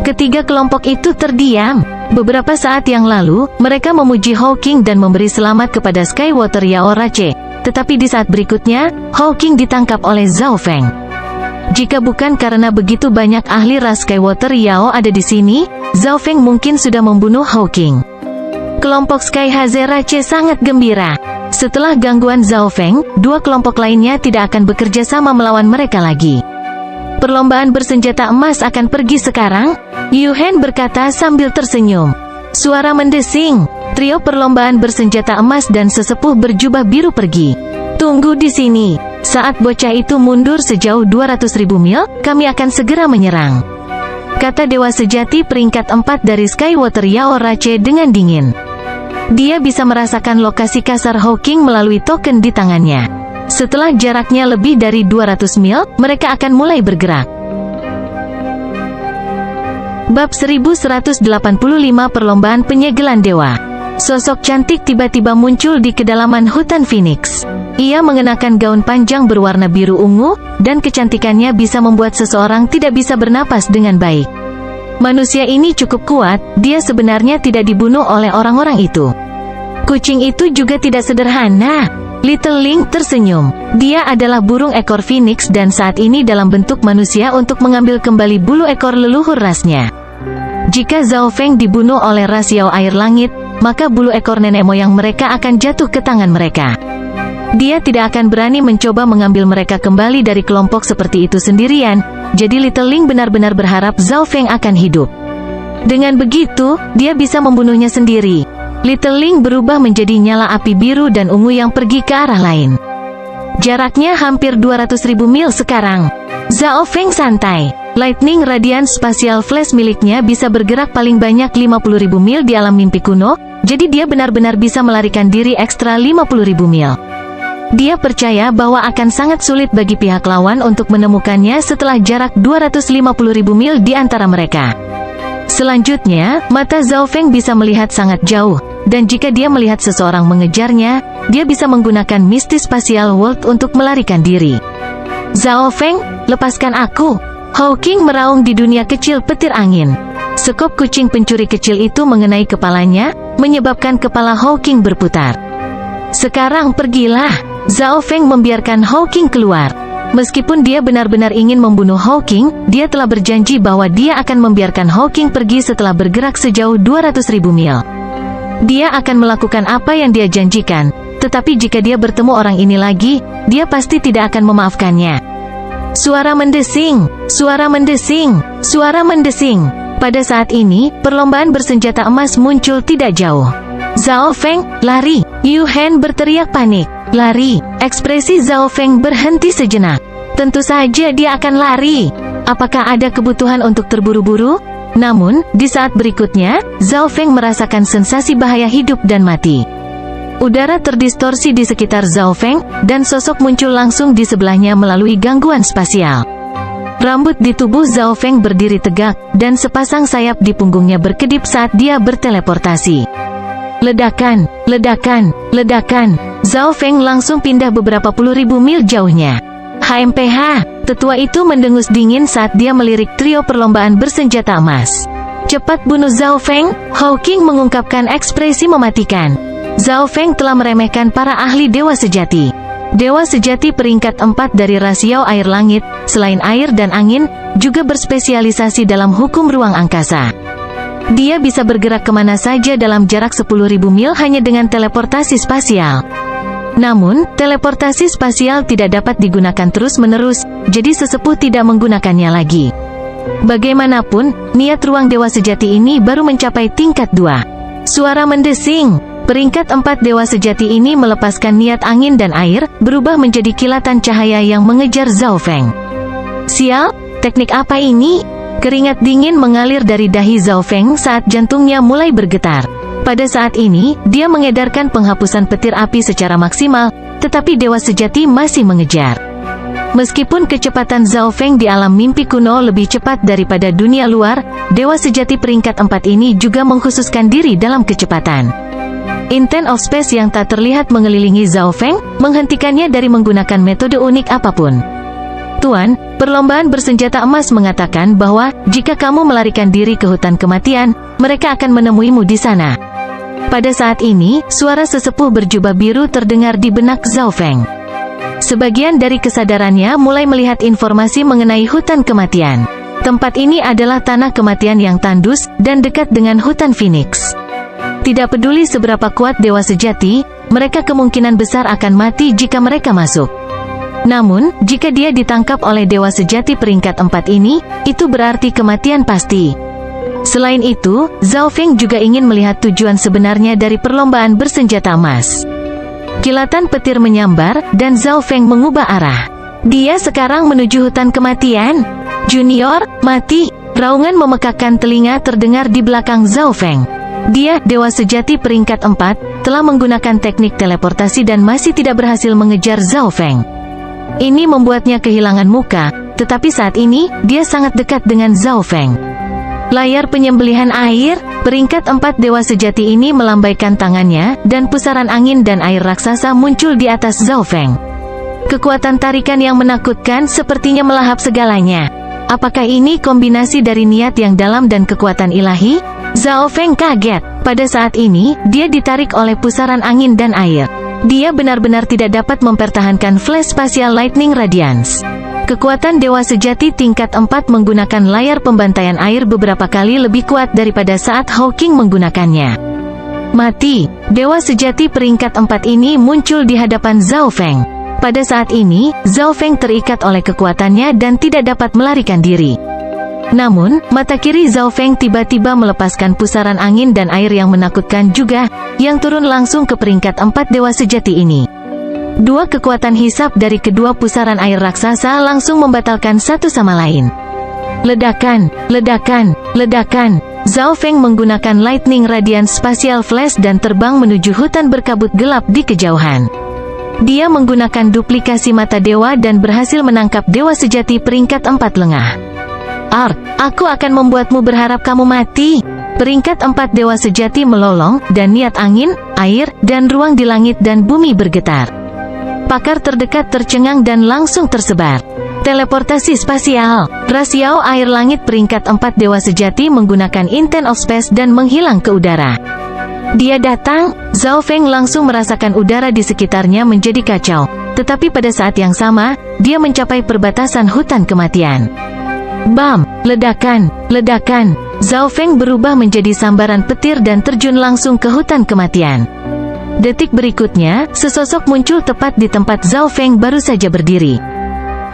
Ketiga kelompok itu terdiam. Beberapa saat yang lalu, mereka memuji Hawking dan memberi selamat kepada Skywater Yao Rache. Tetapi di saat berikutnya, Hawking ditangkap oleh Zhao Feng. Jika bukan karena begitu banyak ahli ras Skywater Yao ada di sini, Zhao Feng mungkin sudah membunuh Hawking. Kelompok Sky Haze Rache sangat gembira. Setelah gangguan Zhao Feng, dua kelompok lainnya tidak akan bekerja sama melawan mereka lagi. Perlombaan bersenjata emas akan pergi sekarang? Yu Hen berkata sambil tersenyum. Suara mendesing. Trio perlombaan bersenjata emas dan sesepuh berjubah biru pergi. Tunggu di sini. Saat bocah itu mundur sejauh 200.000 mil, kami akan segera menyerang, kata dewa sejati peringkat 4 dari Skywater Yao Rache dengan dingin. Dia bisa merasakan lokasi kasar Hawking melalui token di tangannya. Setelah jaraknya lebih dari 200 mil, mereka akan mulai bergerak. Bab 1185 Perlombaan Penyegelan Dewa. Sosok cantik tiba-tiba muncul di kedalaman hutan Phoenix. Ia mengenakan gaun panjang berwarna biru ungu, dan kecantikannya bisa membuat seseorang tidak bisa bernapas dengan baik. Manusia ini cukup kuat, dia sebenarnya tidak dibunuh oleh orang-orang itu. Kucing itu juga tidak sederhana. Little Link tersenyum. Dia adalah burung ekor Phoenix dan saat ini dalam bentuk manusia untuk mengambil kembali bulu ekor leluhur rasnya. Jika Zhao Feng dibunuh oleh ras Yao air langit, maka bulu ekor nenek moyang mereka akan jatuh ke tangan mereka. Dia tidak akan berani mencoba mengambil mereka kembali dari kelompok seperti itu sendirian, jadi Little Link benar-benar berharap Zhao Feng akan hidup. Dengan begitu, dia bisa membunuhnya sendiri. Little Link berubah menjadi nyala api biru dan ungu yang pergi ke arah lain. Jaraknya hampir 200.000 mil sekarang. Zhao Feng santai. Lightning Radiance Spatial Flash miliknya bisa bergerak paling banyak 50.000 mil di alam mimpi kuno, jadi dia benar-benar bisa melarikan diri ekstra 50.000 mil. Dia percaya bahwa akan sangat sulit bagi pihak lawan untuk menemukannya setelah jarak 250.000 mil di antara mereka. Selanjutnya, mata Zhao Feng bisa melihat sangat jauh, dan jika dia melihat seseorang mengejarnya, dia bisa menggunakan Misty Spatial World untuk melarikan diri. Zhao Feng, lepaskan aku! Hawking meraung di dunia kecil petir angin. Sekop kucing pencuri kecil itu mengenai kepalanya, menyebabkan kepala Hawking berputar. Sekarang pergilah! Zhao Feng membiarkan Hawking keluar. Meskipun dia benar-benar ingin membunuh Hawking, dia telah berjanji bahwa dia akan membiarkan Hawking pergi setelah bergerak sejauh 200.000 mil. Dia akan melakukan apa yang dia janjikan, tetapi jika dia bertemu orang ini lagi, dia pasti tidak akan memaafkannya. Suara mendesing, suara mendesing, suara mendesing. Pada saat ini, perlombaan bersenjata emas muncul tidak jauh. Zhao Feng, lari! Yu Hen berteriak panik. Lari. Ekspresi Zhao Feng berhenti sejenak. Tentu saja dia akan lari. Apakah ada kebutuhan untuk terburu-buru? Namun, di saat berikutnya, Zhao Feng merasakan sensasi bahaya hidup dan mati. Udara terdistorsi di sekitar Zhao Feng, dan sosok muncul langsung di sebelahnya melalui gangguan spasial. Rambut di tubuh Zhao Feng berdiri tegak, dan sepasang sayap di punggungnya berkedip saat dia berteleportasi. Ledakan, ledakan, ledakan. Zhao Feng langsung pindah beberapa puluh ribu mil jauhnya. HMPH, tetua itu mendengus dingin saat dia melirik trio perlombaan bersenjata emas. Cepat bunuh Zhao Feng, Hawking mengungkapkan ekspresi mematikan. Zhao Feng telah meremehkan para ahli dewa sejati. Dewa sejati peringkat 4 dari rasio air langit, selain air dan angin, juga berspesialisasi dalam hukum ruang angkasa. Dia bisa bergerak kemana saja dalam jarak 10.000 mil hanya dengan teleportasi spasial. Namun, teleportasi spasial tidak dapat digunakan terus-menerus, jadi sesepuh tidak menggunakannya lagi. Bagaimanapun, niat ruang dewa sejati ini baru mencapai tingkat 2. Suara mendesing. Peringkat 4 dewa sejati ini melepaskan niat angin dan air, berubah menjadi kilatan cahaya yang mengejar Zhao Feng. Sial, teknik apa ini? Keringat dingin mengalir dari dahi Zhao Feng saat jantungnya mulai bergetar. Pada saat ini, dia mengedarkan penghapusan petir api secara maksimal, tetapi dewa sejati masih mengejar. Meskipun kecepatan Zhao Feng di alam mimpi kuno lebih cepat daripada dunia luar, dewa sejati peringkat 4 ini juga mengkhususkan diri dalam kecepatan. Intent of Space yang tak terlihat mengelilingi Zhao Feng, menghentikannya dari menggunakan metode unik apapun. Tuan, perlombaan bersenjata emas mengatakan bahwa, jika kamu melarikan diri ke hutan kematian, mereka akan menemuimu di sana. Pada saat ini, suara sesepuh berjubah biru terdengar di benak Zhao Feng. Sebagian dari kesadarannya mulai melihat informasi mengenai hutan kematian. Tempat ini adalah tanah kematian yang tandus, dan dekat dengan hutan Phoenix. Tidak peduli seberapa kuat dewa sejati, mereka kemungkinan besar akan mati jika mereka masuk. Namun, jika dia ditangkap oleh dewa sejati peringkat 4 ini, itu berarti kematian pasti. Selain itu, Zhao Feng juga ingin melihat tujuan sebenarnya dari perlombaan bersenjata emas. Kilatan petir menyambar, dan Zhao Feng mengubah arah. Dia sekarang menuju hutan kematian. Junior, mati. Raungan memekakkan telinga terdengar di belakang Zhao Feng. Dia, dewa sejati peringkat 4, telah menggunakan teknik teleportasi dan masih tidak berhasil mengejar Zhao Feng. Ini membuatnya kehilangan muka, tetapi saat ini, dia sangat dekat dengan Zhao Feng. Layar penyembelihan air, peringkat 4 dewa sejati ini melambaikan tangannya, dan pusaran angin dan air raksasa muncul di atas Zhao Feng. Kekuatan tarikan yang menakutkan sepertinya melahap segalanya. Apakah ini kombinasi dari niat yang dalam dan kekuatan ilahi? Zhao Feng kaget. Pada saat ini, dia ditarik oleh pusaran angin dan air. Dia benar-benar tidak dapat mempertahankan flash spatial lightning radiance. Kekuatan dewa sejati tingkat 4 menggunakan layar pembantaian air beberapa kali lebih kuat daripada saat Hawking menggunakannya. Mati. Dewa sejati peringkat 4 ini muncul di hadapan Zhao Feng. Pada saat ini, Zhao Feng terikat oleh kekuatannya dan tidak dapat melarikan diri. Namun, mata kiri Zhao Feng tiba-tiba melepaskan pusaran angin dan air yang menakutkan juga, yang turun langsung ke peringkat 4 dewa sejati ini. Dua kekuatan hisap dari kedua pusaran air raksasa langsung membatalkan satu sama lain. Ledakan, ledakan, ledakan. Zhao Feng menggunakan lightning radiance spatial flash dan terbang menuju hutan berkabut gelap di kejauhan. Dia menggunakan duplikasi mata dewa dan berhasil menangkap dewa sejati peringkat 4 lengah. Aku akan membuatmu berharap kamu mati. Peringkat 4 dewa sejati melolong, dan niat angin, air, dan ruang di langit dan bumi bergetar. Pakar terdekat tercengang dan langsung tersebar. Teleportasi spasial. Rasio air langit peringkat 4 dewa sejati menggunakan intent of space dan menghilang ke udara. Dia datang. Zhao Feng langsung merasakan udara di sekitarnya menjadi kacau. Tetapi pada saat yang sama, dia mencapai perbatasan hutan kematian. Bam! Ledakan! Ledakan! Zhao Feng berubah menjadi sambaran petir dan terjun langsung ke hutan kematian. Detik berikutnya, sesosok muncul tepat di tempat Zhao Feng baru saja berdiri.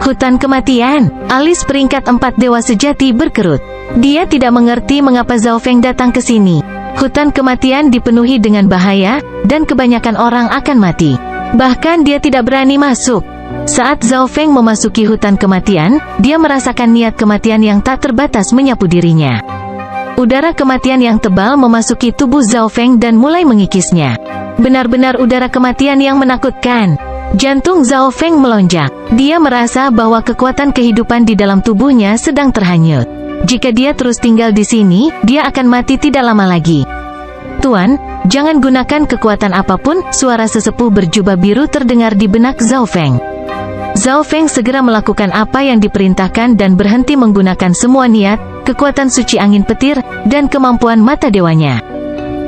Hutan kematian. Alis peringkat 4 dewa sejati berkerut. Dia tidak mengerti mengapa Zhao Feng datang ke sini. Hutan kematian dipenuhi dengan bahaya, dan kebanyakan orang akan mati. Bahkan dia tidak berani masuk. Saat Zhao Feng memasuki hutan kematian, dia merasakan niat kematian yang tak terbatas menyapu dirinya. Udara kematian yang tebal memasuki tubuh Zhao Feng dan mulai mengikisnya. Benar-benar udara kematian yang menakutkan. Jantung Zhao Feng melonjak. Dia merasa bahwa kekuatan kehidupan di dalam tubuhnya sedang terhanyut. Jika dia terus tinggal di sini, dia akan mati tidak lama lagi. "Tuan, jangan gunakan kekuatan apapun," suara sesepuh berjubah biru terdengar di benak Zhao Feng. Zhao Feng segera melakukan apa yang diperintahkan dan berhenti menggunakan semua niat, kekuatan suci angin petir, dan kemampuan mata dewanya.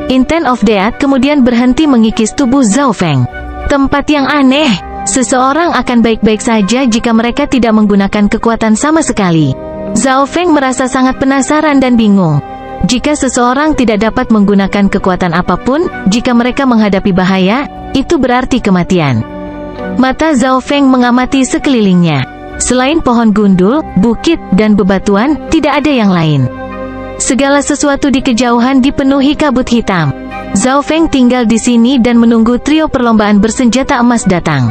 Intent of Death kemudian berhenti mengikis tubuh Zhao Feng. Tempat yang aneh. Seseorang akan baik-baik saja jika mereka tidak menggunakan kekuatan sama sekali. Zhao Feng merasa sangat penasaran dan bingung. Jika seseorang tidak dapat menggunakan kekuatan apapun, jika mereka menghadapi bahaya, itu berarti kematian. Mata Zhao Feng mengamati sekelilingnya. Selain pohon gundul, bukit, dan bebatuan, tidak ada yang lain. Segala sesuatu di kejauhan dipenuhi kabut hitam. Zhao Feng tinggal di sini dan menunggu trio perlombaan bersenjata emas datang.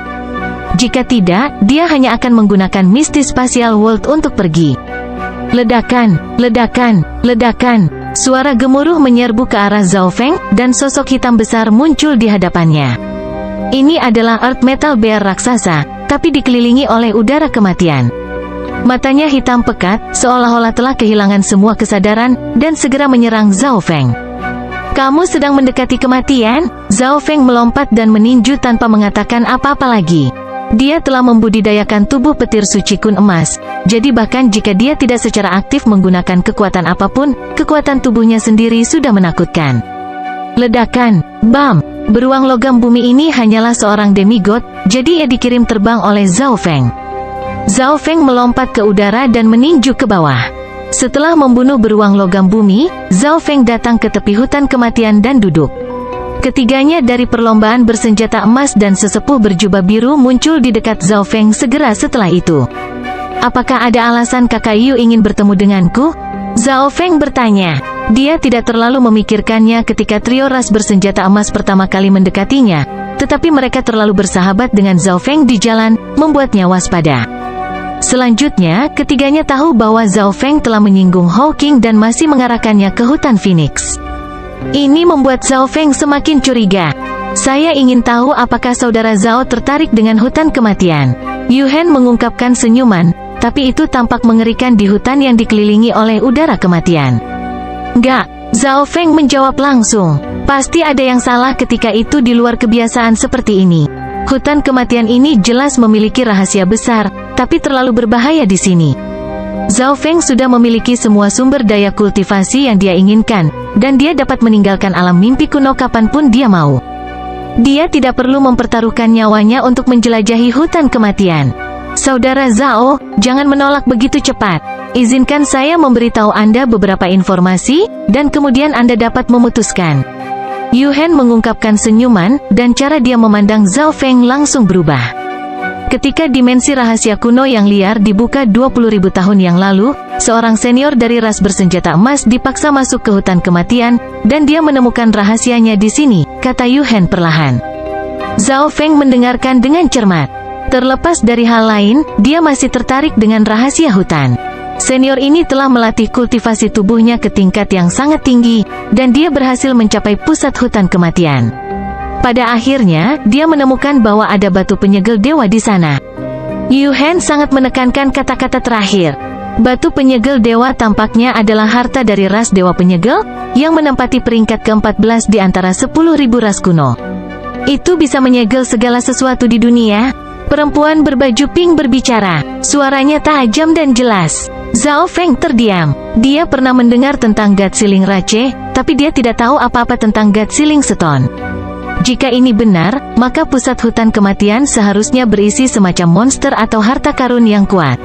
Jika tidak, dia hanya akan menggunakan Misty Spatial World untuk pergi. Ledakan, ledakan, ledakan. Suara gemuruh menyerbu ke arah Zhao Feng, dan sosok hitam besar muncul di hadapannya. Ini adalah Earth Metal Bear raksasa, tapi dikelilingi oleh udara kematian. Matanya hitam pekat, seolah-olah telah kehilangan semua kesadaran, dan segera menyerang Zhao Feng. "Kamu sedang mendekati kematian?" Zhao Feng melompat dan meninju tanpa mengatakan apa-apa lagi. Dia telah membudidayakan tubuh petir suci kun emas, jadi bahkan jika dia tidak secara aktif menggunakan kekuatan apapun, kekuatan tubuhnya sendiri sudah menakutkan. Ledakan, bam! Beruang logam bumi ini hanyalah seorang demigod, jadi ia dikirim terbang oleh Zhao Feng. Zhao Feng melompat ke udara dan meninju ke bawah. Setelah membunuh beruang logam bumi, Zhao Feng datang ke tepi hutan kematian dan duduk. Ketiganya dari perlombaan bersenjata emas dan sesepuh berjubah biru muncul di dekat Zhao Feng segera setelah itu. "Apakah ada alasan Kakak Yu ingin bertemu denganku?" Zhao Feng bertanya. Dia tidak terlalu memikirkannya ketika trio ras bersenjata emas pertama kali mendekatinya, tetapi mereka terlalu bersahabat dengan Zhao Feng di jalan, membuatnya waspada. Selanjutnya, ketiganya tahu bahwa Zhao Feng telah menyinggung Hawking dan masih mengarahkannya ke hutan Phoenix. Ini membuat Zhao Feng semakin curiga. "Saya ingin tahu apakah saudara Zhao tertarik dengan hutan kematian." Yu Hen mengungkapkan senyuman, tapi itu tampak mengerikan di hutan yang dikelilingi oleh udara kematian. "Enggak," Zhao Feng menjawab langsung. "Pasti ada yang salah ketika itu di luar kebiasaan seperti ini. Hutan kematian ini jelas memiliki rahasia besar, tapi terlalu berbahaya di sini." Zhao Feng sudah memiliki semua sumber daya kultivasi yang dia inginkan, dan dia dapat meninggalkan alam mimpi kuno kapanpun dia mau. Dia tidak perlu mempertaruhkan nyawanya untuk menjelajahi hutan kematian. "Saudara Zhao, jangan menolak begitu cepat. Izinkan saya memberitahu Anda beberapa informasi, dan kemudian Anda dapat memutuskan." Yu Hen mengungkapkan senyuman, dan cara dia memandang Zhao Feng langsung berubah. Ketika dimensi rahasia kuno yang liar dibuka 20.000 tahun yang lalu, seorang senior dari ras bersenjata emas dipaksa masuk ke hutan kematian, dan dia menemukan rahasianya di sini, kata Yu Hen perlahan. Zhao Feng mendengarkan dengan cermat. Terlepas dari hal lain, dia masih tertarik dengan rahasia hutan. Senior ini telah melatih kultivasi tubuhnya ke tingkat yang sangat tinggi, dan dia berhasil mencapai pusat hutan kematian. Pada akhirnya, dia menemukan bahwa ada batu penyegel dewa di sana. Yu Hen sangat menekankan kata-kata terakhir. Batu penyegel dewa tampaknya adalah harta dari ras dewa penyegel, yang menempati peringkat ke-14 di antara 10.000 ras kuno. Itu bisa menyegel segala sesuatu di dunia. Perempuan berbaju pink berbicara. Suaranya tajam dan jelas. Zhao Feng terdiam. Dia pernah mendengar tentang God Ceiling Rache, tapi dia tidak tahu apa-apa tentang God Ceiling Stone. Jika ini benar, maka pusat hutan kematian seharusnya berisi semacam monster atau harta karun yang kuat.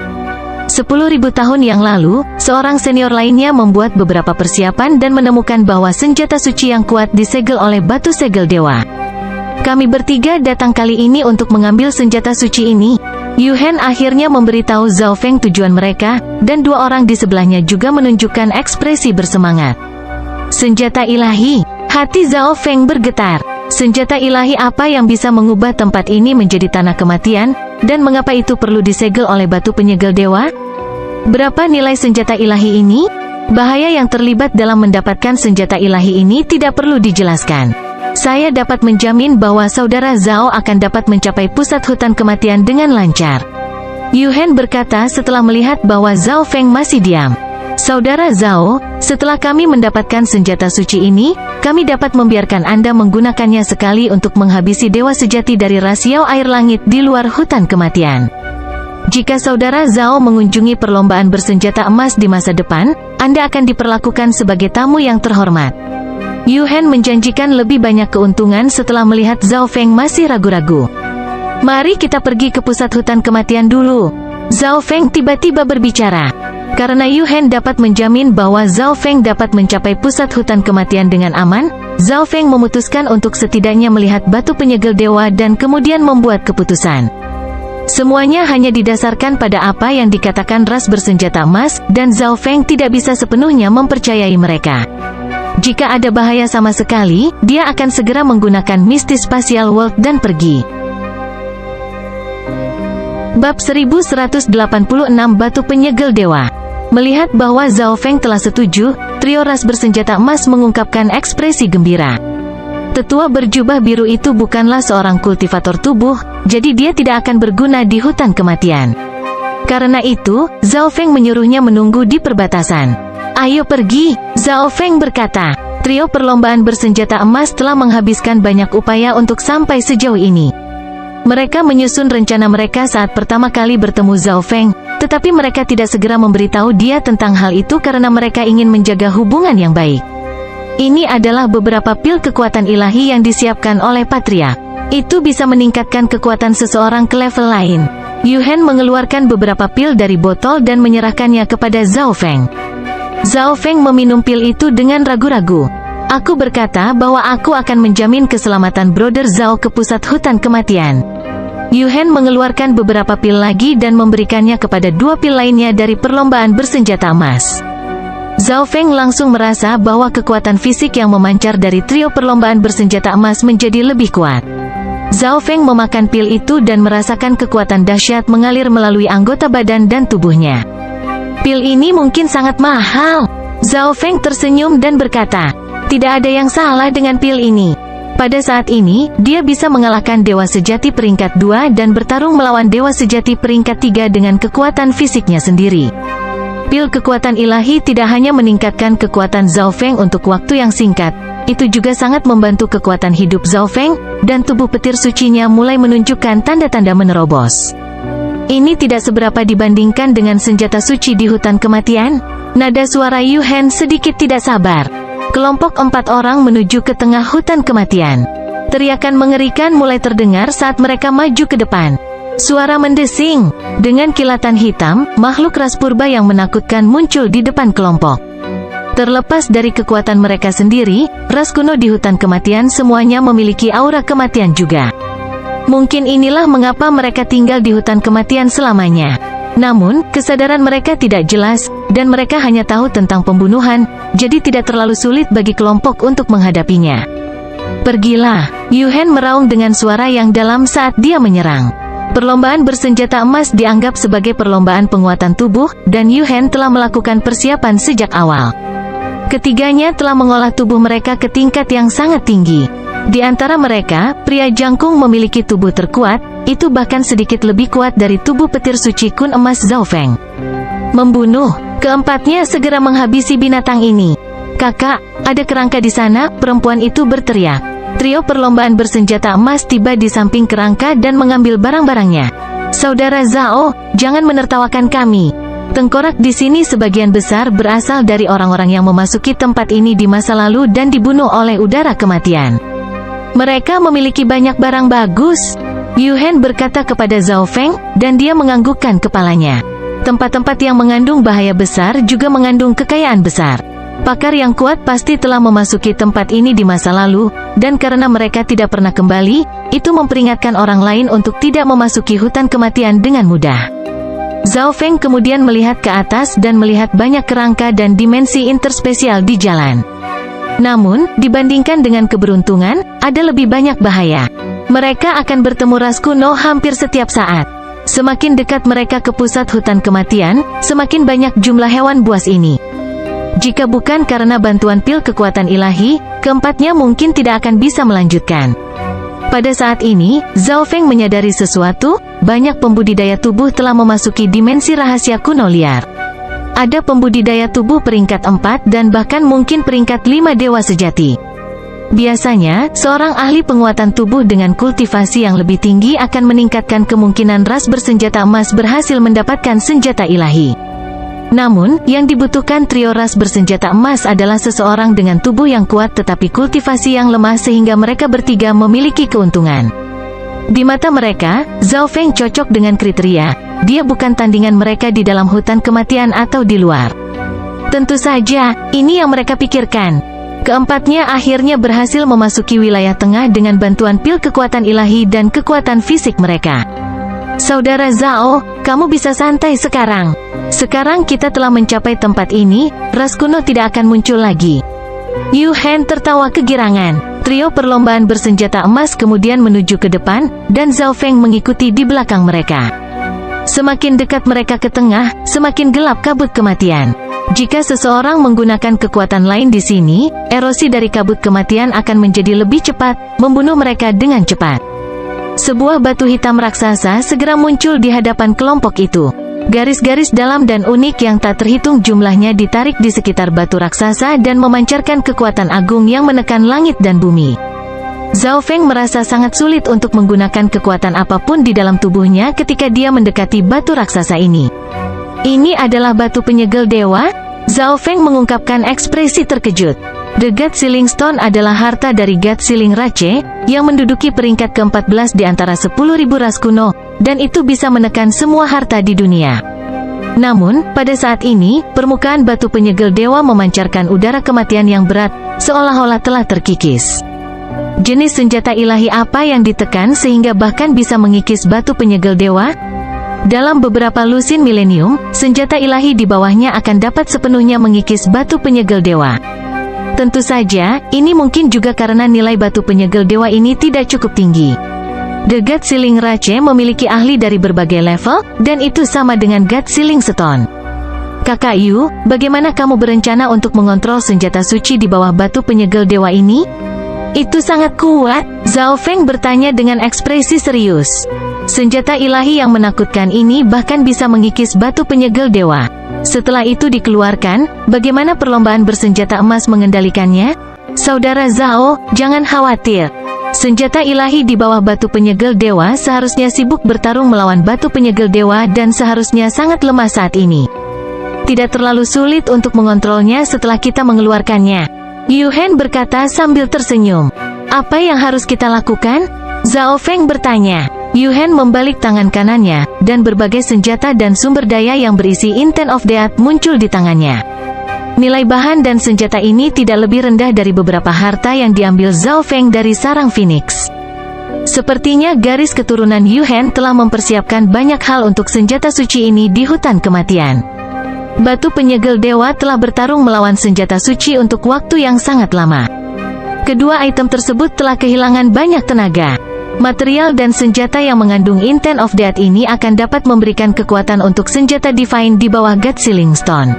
10.000 tahun yang lalu, seorang senior lainnya membuat beberapa persiapan dan menemukan bahwa senjata suci yang kuat disegel oleh batu segel dewa. "Kami bertiga datang kali ini untuk mengambil senjata suci ini." Yu Hen akhirnya memberitahu Zhao Feng tujuan mereka, dan dua orang di sebelahnya juga menunjukkan ekspresi bersemangat. "Senjata ilahi." Hati Zhao Feng bergetar. Senjata ilahi apa yang bisa mengubah tempat ini menjadi tanah kematian, dan mengapa itu perlu disegel oleh batu penyegel dewa? Berapa nilai senjata ilahi ini? Bahaya yang terlibat dalam mendapatkan senjata ilahi ini tidak perlu dijelaskan. Saya dapat menjamin bahwa saudara Zhao akan dapat mencapai pusat hutan kematian dengan lancar. Yu Hen berkata setelah melihat bahwa Zhao Feng masih diam. "Saudara Zhao, setelah kami mendapatkan senjata suci ini, kami dapat membiarkan Anda menggunakannya sekali untuk menghabisi dewa sejati dari rasiau air langit di luar hutan kematian. Jika saudara Zhao mengunjungi perlombaan bersenjata emas di masa depan, Anda akan diperlakukan sebagai tamu yang terhormat. Yu Han menjanjikan lebih banyak keuntungan setelah melihat Zhao Feng masih ragu-ragu. Mari kita pergi ke pusat hutan kematian dulu. Zhao Feng tiba-tiba berbicara. Karena Yu Han dapat menjamin bahwa Zhao Feng dapat mencapai pusat hutan kematian dengan aman, Zhao Feng memutuskan untuk setidaknya melihat batu penyegel dewa dan kemudian membuat keputusan. Semuanya hanya didasarkan pada apa yang dikatakan ras bersenjata emas, dan Zhao Feng tidak bisa sepenuhnya mempercayai mereka. Jika ada bahaya sama sekali, dia akan segera menggunakan Misty Spatial World dan pergi. Bab 1186 Batu Penyegel Dewa. Melihat bahwa Zhao Feng telah setuju, trio ras bersenjata emas mengungkapkan ekspresi gembira. Tetua berjubah biru itu bukanlah seorang kultivator tubuh, jadi dia tidak akan berguna di hutan kematian. Karena itu, Zhao Feng menyuruhnya menunggu di perbatasan. Ayo pergi, Zhao Feng berkata. Trio perlombaan bersenjata emas telah menghabiskan banyak upaya untuk sampai sejauh ini. Mereka menyusun rencana mereka saat pertama kali bertemu Zhao Feng, tetapi mereka tidak segera memberitahu dia tentang hal itu karena mereka ingin menjaga hubungan yang baik. Ini adalah beberapa pil kekuatan ilahi yang disiapkan oleh Patria. Itu bisa meningkatkan kekuatan seseorang ke level lain. Yu Han mengeluarkan beberapa pil dari botol dan menyerahkannya kepada Zhao Feng. Zhao Feng meminum pil itu dengan ragu-ragu. Aku berkata bahwa aku akan menjamin keselamatan Brother Zhao ke pusat hutan kematian. Yu Han mengeluarkan beberapa pil lagi dan memberikannya kepada 2 pil lainnya dari perlombaan bersenjata emas. Zhao Feng langsung merasa bahwa kekuatan fisik yang memancar dari trio perlombaan bersenjata emas menjadi lebih kuat. Zhao Feng memakan pil itu dan merasakan kekuatan dahsyat mengalir melalui anggota badan dan tubuhnya. Pil ini mungkin sangat mahal. Zhao Feng tersenyum dan berkata, tidak ada yang salah dengan pil ini. Pada saat ini, dia bisa mengalahkan dewa sejati peringkat 2 dan bertarung melawan dewa sejati peringkat 3 dengan kekuatan fisiknya sendiri. Pil kekuatan ilahi tidak hanya meningkatkan kekuatan Zhao Feng untuk waktu yang singkat, itu juga sangat membantu kekuatan hidup Zhao Feng, dan tubuh petir sucinya mulai menunjukkan tanda-tanda menerobos. Ini tidak seberapa dibandingkan dengan senjata suci di hutan kematian. Nada suara Yu Han sedikit tidak sabar. Kelompok 4 orang menuju ke tengah hutan kematian. Teriakan mengerikan mulai terdengar saat mereka maju ke depan. Suara mendesing. Dengan kilatan hitam, makhluk ras purba yang menakutkan muncul di depan kelompok. Terlepas dari kekuatan mereka sendiri, ras kuno di hutan kematian semuanya memiliki aura kematian juga. Mungkin inilah mengapa mereka tinggal di hutan kematian selamanya. Namun, kesadaran mereka tidak jelas, dan mereka hanya tahu tentang pembunuhan, jadi tidak terlalu sulit bagi kelompok untuk menghadapinya. Pergilah, Yu Han meraung dengan suara yang dalam saat dia menyerang. Perlombaan bersenjata emas dianggap sebagai perlombaan penguatan tubuh, dan Yu Han telah melakukan persiapan sejak awal. Ketiganya telah mengolah tubuh mereka ke tingkat yang sangat tinggi. Di antara mereka, pria jangkung memiliki tubuh terkuat, itu bahkan sedikit lebih kuat dari tubuh petir suci kun emas Zhao Feng. Membunuh, keempatnya segera menghabisi binatang ini. Kakak, ada kerangka di sana, perempuan itu berteriak. Trio perlombaan bersenjata emas tiba di samping kerangka dan mengambil barang-barangnya. Saudara Zhao, jangan menertawakan kami. Tengkorak di sini sebagian besar berasal dari orang-orang yang memasuki tempat ini di masa lalu dan dibunuh oleh udara kematian. Mereka memiliki banyak barang bagus. Yu Han berkata kepada Zhao Feng, dan dia menganggukkan kepalanya. Tempat-tempat yang mengandung bahaya besar juga mengandung kekayaan besar. Pakar yang kuat pasti telah memasuki tempat ini di masa lalu, dan karena mereka tidak pernah kembali, itu memperingatkan orang lain untuk tidak memasuki hutan kematian dengan mudah. Zhao Feng kemudian melihat ke atas dan melihat banyak kerangka dan dimensi interspesial di jalan. Namun, dibandingkan dengan keberuntungan, ada lebih banyak bahaya. Mereka akan bertemu ras kuno hampir setiap saat. Semakin dekat mereka ke pusat hutan kematian, semakin banyak jumlah hewan buas ini. Jika bukan karena bantuan pil kekuatan ilahi, keempatnya mungkin tidak akan bisa melanjutkan. Pada saat ini, Zhao Feng menyadari sesuatu, banyak pembudidaya tubuh telah memasuki dimensi rahasia kuno liar. Ada pembudidaya tubuh peringkat 4 dan bahkan mungkin peringkat 5 dewa sejati. Biasanya, seorang ahli penguatan tubuh dengan kultivasi yang lebih tinggi akan meningkatkan kemungkinan ras bersenjata emas berhasil mendapatkan senjata ilahi. Namun, yang dibutuhkan trio ras bersenjata emas adalah seseorang dengan tubuh yang kuat tetapi kultivasi yang lemah sehingga mereka bertiga memiliki keuntungan. Di mata mereka, Zhao Feng cocok dengan kriteria. Dia bukan tandingan mereka di dalam hutan kematian atau di luar. Tentu saja, ini yang mereka pikirkan. Keempatnya akhirnya berhasil memasuki wilayah tengah dengan bantuan pil kekuatan ilahi dan kekuatan fisik mereka. Saudara Zhao, kamu bisa santai sekarang. Sekarang kita telah mencapai tempat ini, ras kuno tidak akan muncul lagi. Yu Han tertawa kegirangan. Trio perlombaan bersenjata emas kemudian menuju ke depan, dan Zhao Feng mengikuti di belakang mereka. Semakin dekat mereka ke tengah, semakin gelap kabut kematian. Jika seseorang menggunakan kekuatan lain di sini, erosi dari kabut kematian akan menjadi lebih cepat, membunuh mereka dengan cepat. Sebuah batu hitam raksasa segera muncul di hadapan kelompok itu. Garis-garis dalam dan unik yang tak terhitung jumlahnya ditarik di sekitar batu raksasa dan memancarkan kekuatan agung yang menekan langit dan bumi. Zhao Feng merasa sangat sulit untuk menggunakan kekuatan apapun di dalam tubuhnya ketika dia mendekati batu raksasa ini. Ini adalah batu penyegel dewa? Zhao Feng mengungkapkan ekspresi terkejut. The God Sealing Stone adalah harta dari God Sealing Rache, yang menduduki peringkat ke-14 di antara 10.000 ras kuno, dan itu bisa menekan semua harta di dunia. Namun, pada saat ini, permukaan batu penyegel dewa memancarkan udara kematian yang berat, seolah-olah telah terkikis. Jenis senjata ilahi apa yang ditekan sehingga bahkan bisa mengikis batu penyegel dewa? Dalam beberapa lusin milenium, senjata ilahi di bawahnya akan dapat sepenuhnya mengikis batu penyegel dewa. Tentu saja, ini mungkin juga karena nilai batu penyegel dewa ini tidak cukup tinggi. The God Sealing Rache memiliki ahli dari berbagai level, dan itu sama dengan God Sealing Stone. Kakak Yu, bagaimana kamu berencana untuk mengontrol senjata suci di bawah batu penyegel dewa ini? Itu sangat kuat, Zhao Feng bertanya dengan ekspresi serius. Senjata ilahi yang menakutkan ini bahkan bisa mengikis batu penyegel dewa. Setelah itu dikeluarkan, bagaimana perlombaan bersenjata emas mengendalikannya? Saudara Zhao, jangan khawatir. Senjata ilahi di bawah batu penyegel dewa seharusnya sibuk bertarung melawan batu penyegel dewa dan seharusnya sangat lemah saat ini. Tidak terlalu sulit untuk mengontrolnya setelah kita mengeluarkannya. Yu Han berkata sambil tersenyum. Apa yang harus kita lakukan? Zhao Feng bertanya. Yu Han membalik tangan kanannya, dan berbagai senjata dan sumber daya yang berisi Intent of Death muncul di tangannya. Nilai bahan dan senjata ini tidak lebih rendah dari beberapa harta yang diambil Zhao Feng dari sarang Phoenix. Sepertinya garis keturunan Yu Han telah mempersiapkan banyak hal untuk senjata suci ini di hutan kematian. Batu penyegel dewa telah bertarung melawan senjata suci untuk waktu yang sangat lama. Kedua item tersebut telah kehilangan banyak tenaga. Material dan senjata yang mengandung Intent of Death ini akan dapat memberikan kekuatan untuk senjata Divine di bawah God Sealing Stone.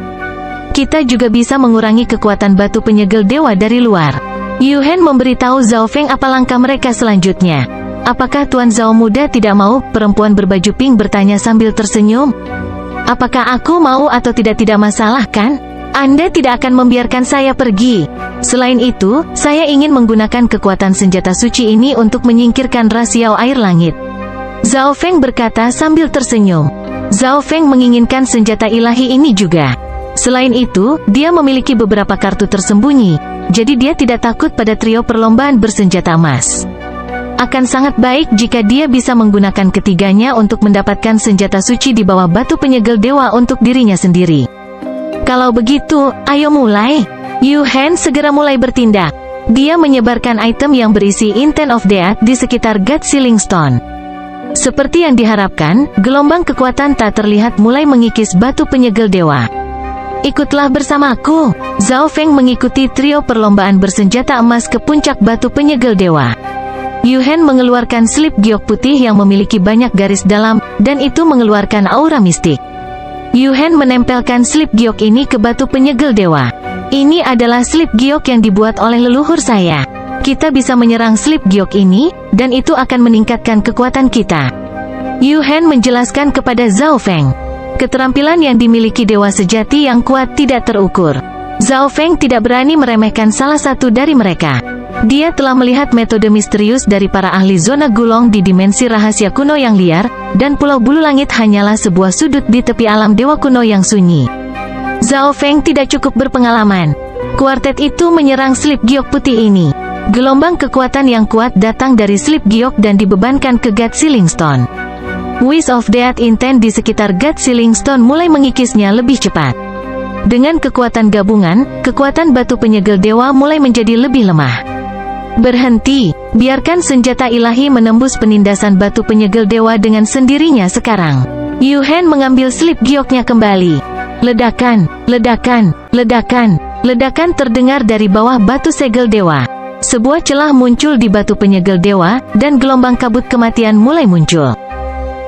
Kita juga bisa mengurangi kekuatan batu penyegel dewa dari luar. Yu Han memberitahu Zhao Feng apa langkah mereka selanjutnya. Apakah Tuan Zhao muda tidak mau? Perempuan berbaju pink bertanya sambil tersenyum. Apakah aku mau atau tidak masalah kan? Anda tidak akan membiarkan saya pergi. Selain itu, saya ingin menggunakan kekuatan senjata suci ini untuk menyingkirkan ras Yao air langit. Zhao Feng berkata sambil tersenyum. Zhao Feng menginginkan senjata ilahi ini juga. Selain itu, dia memiliki beberapa kartu tersembunyi, jadi dia tidak takut pada trio perlombaan bersenjata emas. Akan sangat baik jika dia bisa menggunakan ketiganya untuk mendapatkan senjata suci di bawah batu penyegel dewa untuk dirinya sendiri. Kalau begitu, ayo mulai. Yu Han segera mulai bertindak. Dia menyebarkan item yang berisi Intent of Death di sekitar God Sealing Stone. Seperti yang diharapkan, gelombang kekuatan tak terlihat mulai mengikis batu penyegel dewa. Ikutlah bersamaku. Zhao Feng mengikuti trio perlombaan bersenjata emas ke puncak batu penyegel dewa. Yu Han mengeluarkan slip giok putih yang memiliki banyak garis dalam, dan itu mengeluarkan aura mistik. Yu Han menempelkan slip giok ini ke batu penyegel dewa. Ini adalah slip giok yang dibuat oleh leluhur saya. Kita bisa menyerang slip giok ini, dan itu akan meningkatkan kekuatan kita. Yu Han menjelaskan kepada Zhao Feng. Keterampilan yang dimiliki dewa sejati yang kuat tidak terukur. Zhao Feng tidak berani meremehkan salah satu dari mereka. Dia telah melihat metode misterius dari para ahli zona gulong di dimensi rahasia kuno yang liar, dan Pulau Bulu Langit hanyalah sebuah sudut di tepi alam dewa kuno yang sunyi. Zhao Feng tidak cukup berpengalaman. Kuartet itu menyerang slip giok putih ini. Gelombang kekuatan yang kuat datang dari slip giok dan dibebankan ke God Sealing Stone. Wish of Death Intent di sekitar God Sealing Stone mulai mengikisnya lebih cepat. Dengan kekuatan gabungan, kekuatan batu penyegel dewa mulai menjadi lebih lemah. Berhenti, biarkan senjata ilahi menembus penindasan batu penyegel dewa dengan sendirinya sekarang. Yu Hen mengambil slip gioknya kembali. Ledakan, ledakan, ledakan, ledakan terdengar dari bawah batu segel dewa. Sebuah celah muncul di batu penyegel dewa, dan gelombang kabut kematian mulai muncul.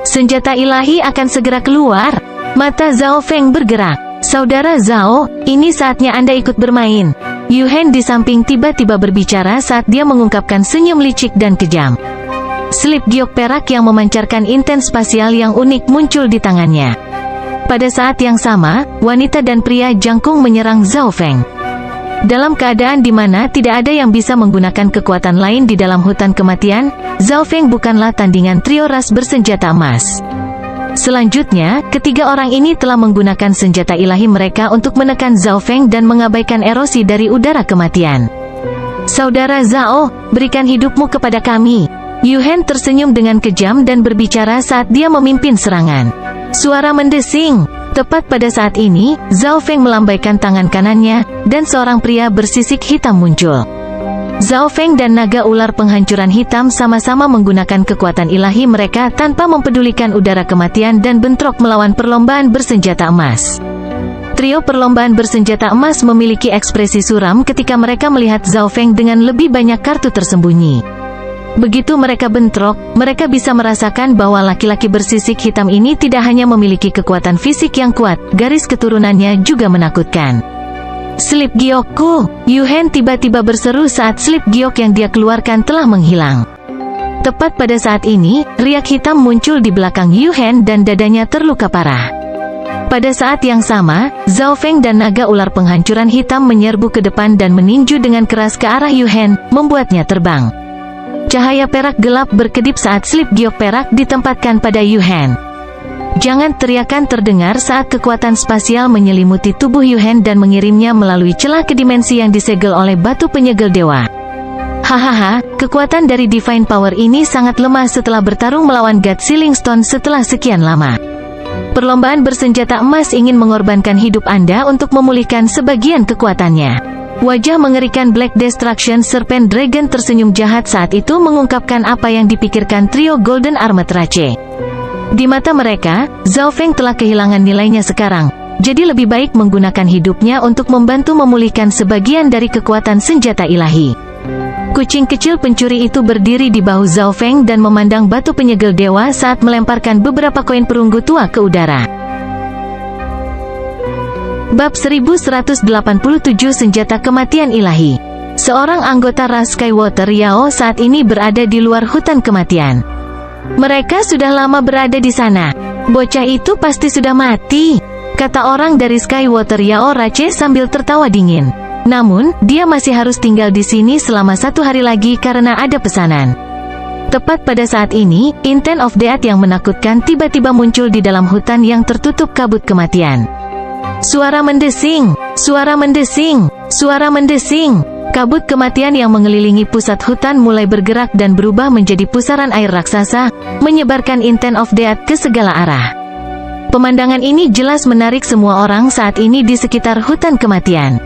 Senjata ilahi akan segera keluar. Mata Zhao Feng bergerak. Saudara Zhao, ini saatnya Anda ikut bermain. Yu Hen di samping tiba-tiba berbicara saat dia mengungkapkan senyum licik dan kejam. Slip giok perak yang memancarkan intens spasial yang unik muncul di tangannya. Pada saat yang sama, wanita dan pria jangkung menyerang Zhao Feng. Dalam keadaan di mana tidak ada yang bisa menggunakan kekuatan lain di dalam hutan kematian, Zhao Feng bukanlah tandingan trio ras bersenjata emas. Selanjutnya, ketiga orang ini telah menggunakan senjata ilahi mereka untuk menekan Zhao Feng dan mengabaikan erosi dari udara kematian. Saudara Zhao, berikan hidupmu kepada kami. Yu Hen tersenyum dengan kejam dan berbicara saat dia memimpin serangan. Suara mendesing. Tepat pada saat ini, Zhao Feng melambaikan tangan kanannya, dan seorang pria bersisik hitam muncul. Zhao Feng dan naga ular penghancuran hitam sama-sama menggunakan kekuatan ilahi mereka tanpa mempedulikan udara kematian dan bentrok melawan perlombaan bersenjata emas. Trio perlombaan bersenjata emas memiliki ekspresi suram ketika mereka melihat Zhao Feng dengan lebih banyak kartu tersembunyi. Begitu mereka bentrok, mereka bisa merasakan bahwa laki-laki bersisik hitam ini tidak hanya memiliki kekuatan fisik yang kuat, garis keturunannya juga menakutkan. Slip giokku! Yu Hen tiba-tiba berseru saat slip giok yang dia keluarkan telah menghilang. Tepat pada saat ini, riak hitam muncul di belakang Yu Hen dan dadanya terluka parah. Pada saat yang sama, Zhao Feng dan naga ular penghancuran hitam menyerbu ke depan dan meninju dengan keras ke arah Yu Hen, membuatnya terbang. Cahaya perak gelap berkedip saat slip giok perak ditempatkan pada Yu Hen. Jangan teriakan terdengar saat kekuatan spasial menyelimuti tubuh Yu Hen dan mengirimnya melalui celah ke dimensi yang disegel oleh batu penyegel dewa. Hahaha, kekuatan dari Divine Power ini sangat lemah setelah bertarung melawan God Sealing Stone setelah sekian lama. Perlombaan bersenjata emas ingin mengorbankan hidup Anda untuk memulihkan sebagian kekuatannya. Wajah mengerikan Black Destruction Serpent Dragon tersenyum jahat saat itu mengungkapkan apa yang dipikirkan trio Golden Armed Rache. Di mata mereka, Zhao Feng telah kehilangan nilainya sekarang, jadi lebih baik menggunakan hidupnya untuk membantu memulihkan sebagian dari kekuatan senjata ilahi. Kucing kecil pencuri itu berdiri di bahu Zhao Feng dan memandang batu penyegel dewa saat melemparkan beberapa koin perunggu tua ke udara. Bab 1187 Senjata Kematian Ilahi. Seorang anggota ras Skywater Yao saat ini berada di luar hutan kematian. Mereka sudah lama berada di sana. Bocah itu pasti sudah mati, kata orang dari Skywater Yao Rache sambil tertawa dingin. Namun, dia masih harus tinggal di sini selama 1 hari lagi karena ada pesanan. Tepat pada saat ini, Intent of Death yang menakutkan tiba-tiba muncul di dalam hutan yang tertutup kabut kematian. Suara mendesing, suara mendesing, suara mendesing. Kabut kematian yang mengelilingi pusat hutan mulai bergerak dan berubah menjadi pusaran air raksasa, menyebarkan Intent of Death ke segala arah. Pemandangan ini jelas menarik semua orang saat ini di sekitar hutan kematian.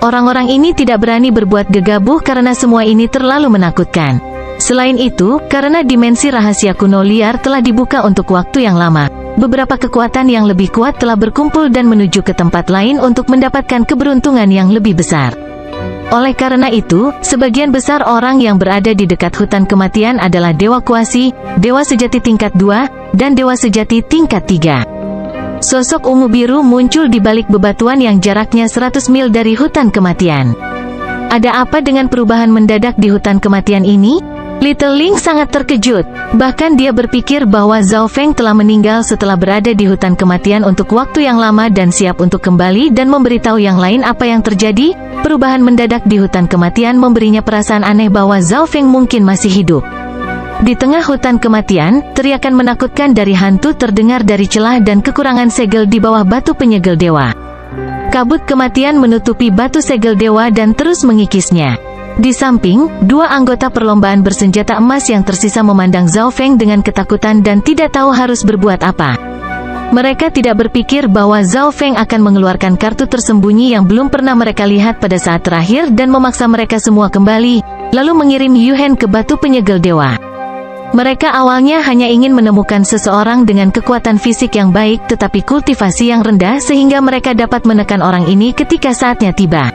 Orang-orang ini tidak berani berbuat gegabah karena semua ini terlalu menakutkan. Selain itu, karena dimensi rahasia kuno liar telah dibuka untuk waktu yang lama, beberapa kekuatan yang lebih kuat telah berkumpul dan menuju ke tempat lain untuk mendapatkan keberuntungan yang lebih besar. Oleh karena itu, sebagian besar orang yang berada di dekat hutan kematian adalah Dewa Kuasi, Dewa Sejati tingkat 2, dan Dewa Sejati tingkat 3. Sosok ungu biru muncul di balik bebatuan yang jaraknya 100 mil dari hutan kematian. Ada apa dengan perubahan mendadak di hutan kematian ini? Little Ling sangat terkejut. Bahkan dia berpikir bahwa Zhao Feng telah meninggal setelah berada di hutan kematian untuk waktu yang lama dan siap untuk kembali dan memberitahu yang lain apa yang terjadi. Perubahan mendadak di hutan kematian memberinya perasaan aneh bahwa Zhao Feng mungkin masih hidup. Di tengah hutan kematian, teriakan menakutkan dari hantu terdengar dari celah dan kekurangan segel di bawah batu penyegel dewa. Kabut kematian menutupi batu segel dewa dan terus mengikisnya. Di samping, dua anggota perlombaan bersenjata emas yang tersisa memandang Zhao Feng dengan ketakutan dan tidak tahu harus berbuat apa. Mereka tidak berpikir bahwa Zhao Feng akan mengeluarkan kartu tersembunyi yang belum pernah mereka lihat pada saat terakhir dan memaksa mereka semua kembali, lalu mengirim Yuhen ke batu penyegel dewa. Mereka awalnya hanya ingin menemukan seseorang dengan kekuatan fisik yang baik tetapi kultivasi yang rendah sehingga mereka dapat menekan orang ini ketika saatnya tiba.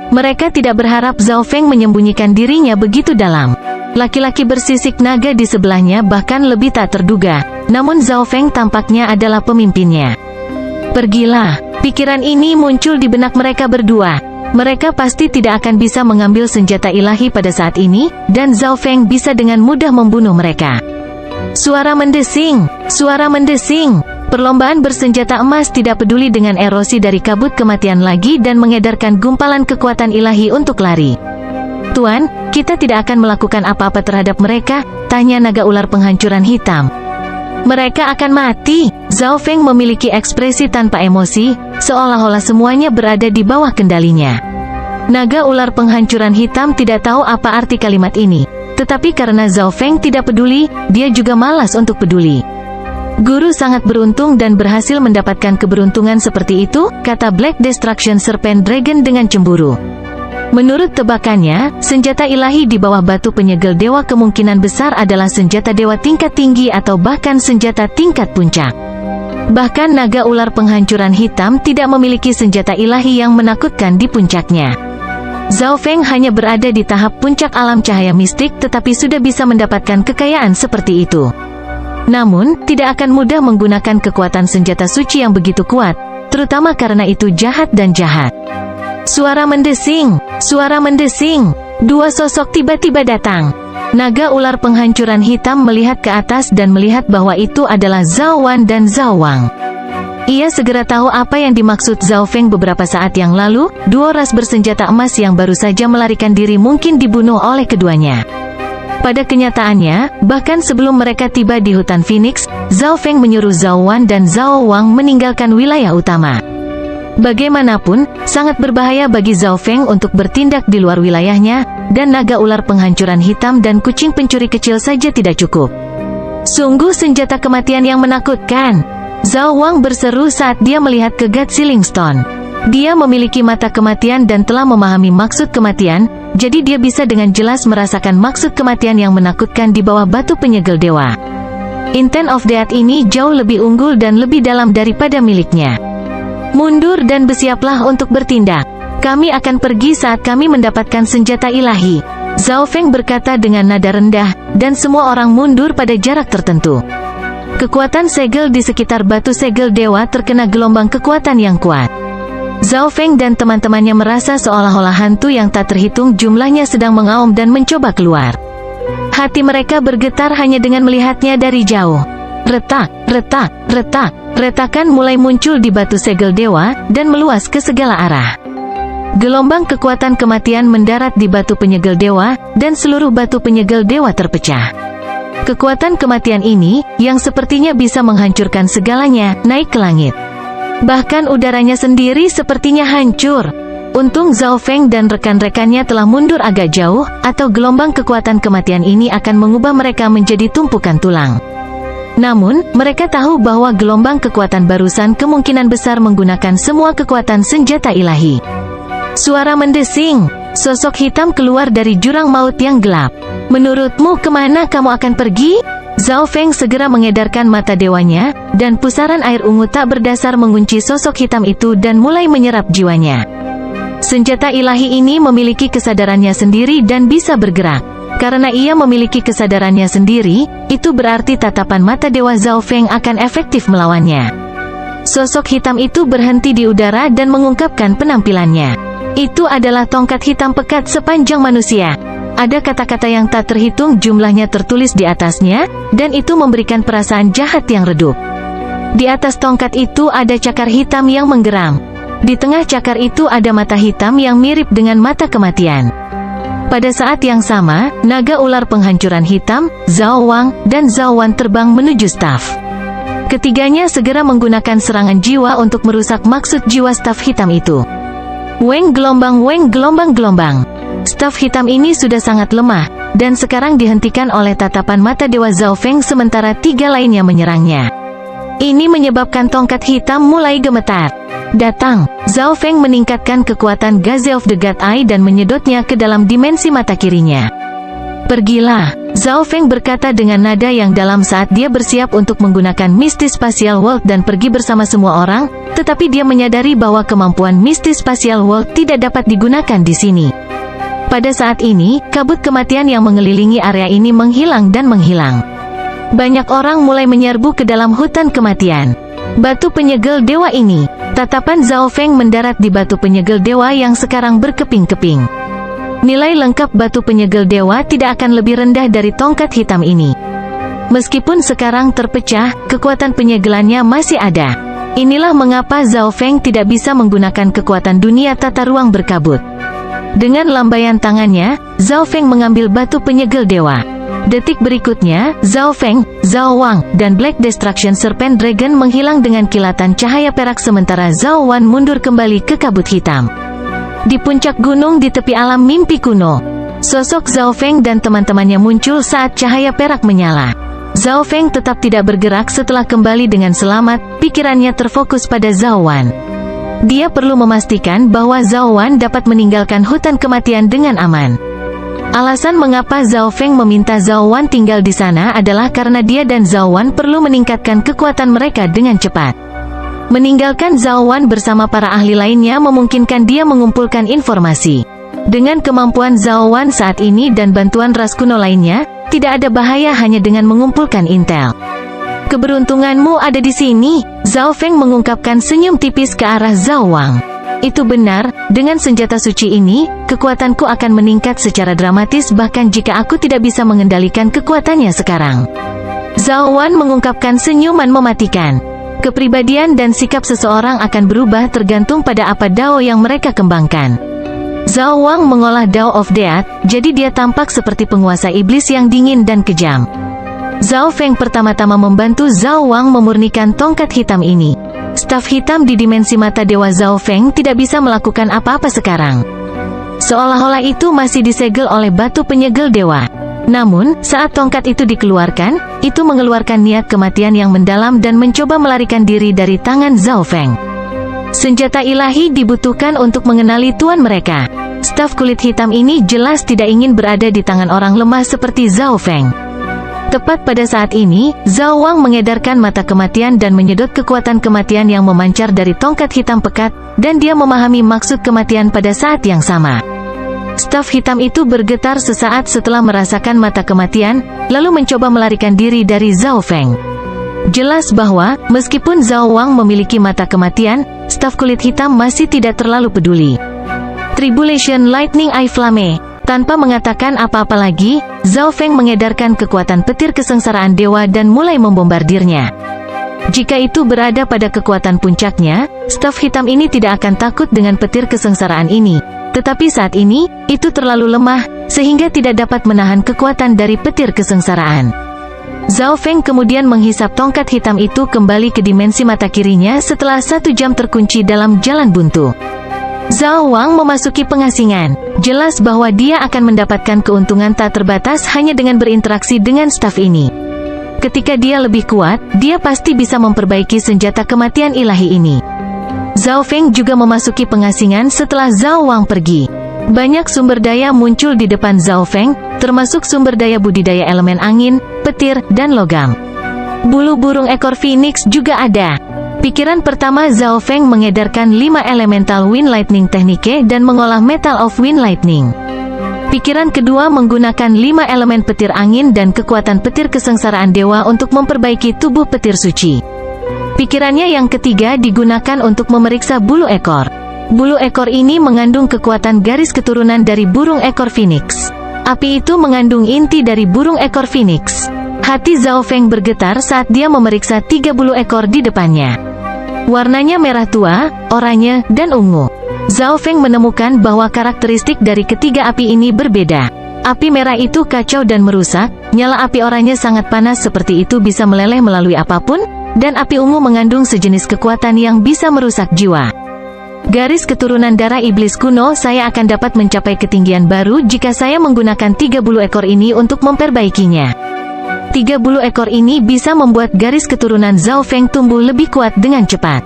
Mereka tidak berharap Zhao Feng menyembunyikan dirinya begitu dalam. Laki-laki bersisik naga di sebelahnya bahkan lebih tak terduga, namun Zhao Feng tampaknya adalah pemimpinnya. Pergilah, pikiran ini muncul di benak mereka berdua. Mereka pasti tidak akan bisa mengambil senjata ilahi pada saat ini, dan Zhao Feng bisa dengan mudah membunuh mereka. Suara mendesing, suara mendesing. Perlombaan bersenjata emas tidak peduli dengan erosi dari kabut kematian lagi dan mengedarkan gumpalan kekuatan ilahi untuk lari. Tuan, kita tidak akan melakukan apa-apa terhadap mereka, tanya naga ular penghancuran hitam. Mereka akan mati. Zhao Feng memiliki ekspresi tanpa emosi, seolah-olah semuanya berada di bawah kendalinya. Naga ular penghancuran hitam tidak tahu apa arti kalimat ini, tetapi karena Zhao Feng tidak peduli, dia juga malas untuk peduli. Guru sangat beruntung dan berhasil mendapatkan keberuntungan seperti itu, kata Black Destruction Serpent Dragon dengan cemburu. Menurut tebakannya, senjata ilahi di bawah batu penyegel dewa kemungkinan besar adalah senjata dewa tingkat tinggi atau bahkan senjata tingkat puncak. Bahkan naga ular penghancuran hitam tidak memiliki senjata ilahi yang menakutkan di puncaknya. Zhao Feng hanya berada di tahap puncak alam cahaya mistik tetapi sudah bisa mendapatkan kekayaan seperti itu. Namun, tidak akan mudah menggunakan kekuatan senjata suci yang begitu kuat, terutama karena itu jahat dan jahat. Suara mendesing, suara mendesing. Dua sosok tiba-tiba datang. Naga ular penghancuran hitam melihat ke atas dan melihat bahwa itu adalah Zhao Wan dan Zhao Wang. Ia segera tahu apa yang dimaksud Zhao Feng beberapa saat yang lalu, dua ras bersenjata emas yang baru saja melarikan diri mungkin dibunuh oleh keduanya. Pada kenyataannya, bahkan sebelum mereka tiba di hutan Phoenix, Zhao Feng menyuruh Zhao Wan dan Zhao Wang meninggalkan wilayah utama. Bagaimanapun, sangat berbahaya bagi Zhao Feng untuk bertindak di luar wilayahnya, dan naga ular penghancuran hitam dan kucing pencuri kecil saja tidak cukup. Sungguh senjata kematian yang menakutkan. Zhao Wang berseru saat dia melihat ke God Sealing Stone. Dia memiliki mata kematian dan telah memahami maksud kematian, jadi dia bisa dengan jelas merasakan maksud kematian yang menakutkan di bawah batu penyegel dewa. Intent of Death ini jauh lebih unggul dan lebih dalam daripada miliknya. Mundur dan bersiaplah untuk bertindak. Kami akan pergi saat kami mendapatkan senjata ilahi. Zhao Feng berkata dengan nada rendah, dan semua orang mundur pada jarak tertentu. Kekuatan segel di sekitar batu segel dewa terkena gelombang kekuatan yang kuat. Zhao Feng dan teman-temannya merasa seolah-olah hantu yang tak terhitung jumlahnya sedang mengaum dan mencoba keluar. Hati mereka bergetar hanya dengan melihatnya dari jauh. Retak, retak, retak. Retakan mulai muncul di batu segel dewa, dan meluas ke segala arah. Gelombang kekuatan kematian mendarat di batu penyegel dewa, dan seluruh batu penyegel dewa terpecah. Kekuatan kematian ini, yang sepertinya bisa menghancurkan segalanya, naik ke langit. Bahkan udaranya sendiri sepertinya hancur. Untung Zhao Feng dan rekan-rekannya telah mundur agak jauh, atau gelombang kekuatan kematian ini akan mengubah mereka menjadi tumpukan tulang. Namun, mereka tahu bahwa gelombang kekuatan barusan kemungkinan besar menggunakan semua kekuatan senjata ilahi. Suara mendesing. Sosok hitam keluar dari jurang maut yang gelap. Menurutmu kemana kamu akan pergi? Zhao Feng segera mengedarkan mata dewanya, dan pusaran air ungu tak berdasar mengunci sosok hitam itu dan mulai menyerap jiwanya. Senjata ilahi ini memiliki kesadarannya sendiri dan bisa bergerak. Karena ia memiliki kesadarannya sendiri, itu berarti tatapan mata Dewa Zhao Feng akan efektif melawannya. Sosok hitam itu berhenti di udara dan mengungkapkan penampilannya. Itu adalah tongkat hitam pekat sepanjang manusia. Ada kata-kata yang tak terhitung jumlahnya tertulis di atasnya, dan itu memberikan perasaan jahat yang redup. Di atas tongkat itu ada cakar hitam yang menggeram. Di tengah cakar itu ada mata hitam yang mirip dengan mata kematian. Pada saat yang sama, naga ular penghancuran hitam, Zhao Wang, dan Zhao Wan terbang menuju staf. Ketiganya segera menggunakan serangan jiwa untuk merusak maksud jiwa staf hitam itu. Weng gelombang, gelombang. Staf hitam ini sudah sangat lemah, dan sekarang dihentikan oleh tatapan mata Dewa Zhao Feng sementara tiga lainnya menyerangnya. Ini menyebabkan tongkat hitam mulai gemetar. Datang, Zhao Feng meningkatkan kekuatan Gaze of the God Eye dan menyedotnya ke dalam dimensi mata kirinya. Pergilah, Zhao Feng berkata dengan nada yang dalam saat dia bersiap untuk menggunakan Misty Spatial World dan pergi bersama semua orang, tetapi dia menyadari bahwa kemampuan Misty Spatial World tidak dapat digunakan di sini. Pada saat ini, kabut kematian yang mengelilingi area ini menghilang dan menghilang. Banyak orang mulai menyerbu ke dalam hutan kematian. Batu penyegel dewa ini. Tatapan Zhao Feng mendarat di batu penyegel dewa yang sekarang berkeping-keping. Nilai lengkap batu penyegel dewa tidak akan lebih rendah dari tongkat hitam ini. Meskipun sekarang terpecah, kekuatan penyegelannya masih ada. Inilah mengapa Zhao Feng tidak bisa menggunakan kekuatan dunia tata ruang berkabut. Dengan lambaian tangannya, Zhao Feng mengambil batu penyegel dewa. Detik berikutnya, Zhao Feng, Zhao Wang, dan Black Destruction Serpent Dragon menghilang dengan kilatan cahaya perak sementara Zhao Wan mundur kembali ke kabut hitam. Di puncak gunung di tepi alam mimpi kuno, sosok Zhao Feng dan teman-temannya muncul saat cahaya perak menyala. Zhao Feng tetap tidak bergerak setelah kembali dengan selamat, pikirannya terfokus pada Zhao Wan. Dia perlu memastikan bahwa Zhao Wan dapat meninggalkan hutan kematian dengan aman. Alasan mengapa Zhao Feng meminta Zhao Wan tinggal di sana adalah karena dia dan Zhao Wan perlu meningkatkan kekuatan mereka dengan cepat. Meninggalkan Zhao Wan bersama para ahli lainnya memungkinkan dia mengumpulkan informasi. Dengan kemampuan Zhao Wan saat ini dan bantuan ras kuno lainnya, tidak ada bahaya hanya dengan mengumpulkan intel. Keberuntunganmu ada di sini, Zhao Feng mengungkapkan senyum tipis ke arah Zhao Wang. Itu benar, dengan senjata suci ini, kekuatanku akan meningkat secara dramatis bahkan jika aku tidak bisa mengendalikan kekuatannya sekarang. Zhao Wan mengungkapkan senyuman mematikan. Kepribadian dan sikap seseorang akan berubah tergantung pada apa dao yang mereka kembangkan. Zhao Wang mengolah Dao of Death, jadi dia tampak seperti penguasa iblis yang dingin dan kejam. Zhao Feng pertama-tama membantu Zhao Wang memurnikan tongkat hitam ini. Staf hitam di dimensi mata Dewa Zhao Feng tidak bisa melakukan apa-apa sekarang. Seolah-olah itu masih disegel oleh batu penyegel dewa. Namun, saat tongkat itu dikeluarkan, itu mengeluarkan niat kematian yang mendalam dan mencoba melarikan diri dari tangan Zhao Feng. Senjata ilahi dibutuhkan untuk mengenali tuan mereka. Staf kulit hitam ini jelas tidak ingin berada di tangan orang lemah seperti Zhao Feng. Tepat pada saat ini, Zhao Wang mengedarkan mata kematian dan menyedot kekuatan kematian yang memancar dari tongkat hitam pekat, dan dia memahami maksud kematian pada saat yang sama. Staf hitam itu bergetar sesaat setelah merasakan mata kematian, lalu mencoba melarikan diri dari Zhao Feng. Jelas bahwa, meskipun Zhao Wang memiliki mata kematian, staf kulit hitam masih tidak terlalu peduli. Tribulation Lightning Eye Flame. Tanpa mengatakan apa-apa lagi, Zhao Feng mengedarkan kekuatan petir kesengsaraan dewa dan mulai membombardirnya. Jika itu berada pada kekuatan puncaknya, staf hitam ini tidak akan takut dengan petir kesengsaraan ini. Tetapi saat ini, itu terlalu lemah, sehingga tidak dapat menahan kekuatan dari petir kesengsaraan. Zhao Feng kemudian menghisap tongkat hitam itu kembali ke dimensi mata kirinya setelah 1 jam terkunci dalam jalan buntu. Zhao Wang memasuki pengasingan. Jelas bahwa dia akan mendapatkan keuntungan tak terbatas hanya dengan berinteraksi dengan staf ini. Ketika dia lebih kuat, dia pasti bisa memperbaiki senjata kematian ilahi ini. Zhao Feng juga memasuki pengasingan setelah Zhao Wang pergi. Banyak sumber daya muncul di depan Zhao Feng, termasuk sumber daya budidaya elemen angin, petir, dan logam. Bulu burung ekor phoenix juga ada. Pikiran pertama Zhao Feng mengedarkan 5 elemental wind lightning teknike dan mengolah metal of wind lightning. Pikiran kedua menggunakan 5 elemen petir angin dan kekuatan petir kesengsaraan dewa untuk memperbaiki tubuh petir suci. Pikirannya yang ketiga digunakan untuk memeriksa bulu ekor. Bulu ekor ini mengandung kekuatan garis keturunan dari burung ekor phoenix. Api itu mengandung inti dari burung ekor phoenix. Hati Zhao Feng bergetar saat dia memeriksa 30 ekor di depannya. Warnanya merah tua, oranye, dan ungu. Zhao Feng menemukan bahwa karakteristik dari ketiga api ini berbeda. Api merah itu kacau dan merusak, nyala api oranye sangat panas seperti itu bisa meleleh melalui apapun, dan api ungu mengandung sejenis kekuatan yang bisa merusak jiwa. Garis keturunan darah iblis kuno, saya akan dapat mencapai ketinggian baru jika saya menggunakan 30 ekor ini untuk memperbaikinya. 30 ekor ini bisa membuat garis keturunan Zhao Feng tumbuh lebih kuat dengan cepat.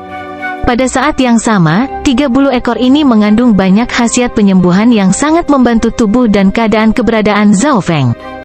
Pada saat yang sama, 30 ekor ini mengandung banyak khasiat penyembuhan yang sangat membantu tubuh dan keadaan keberadaan Zhao Feng.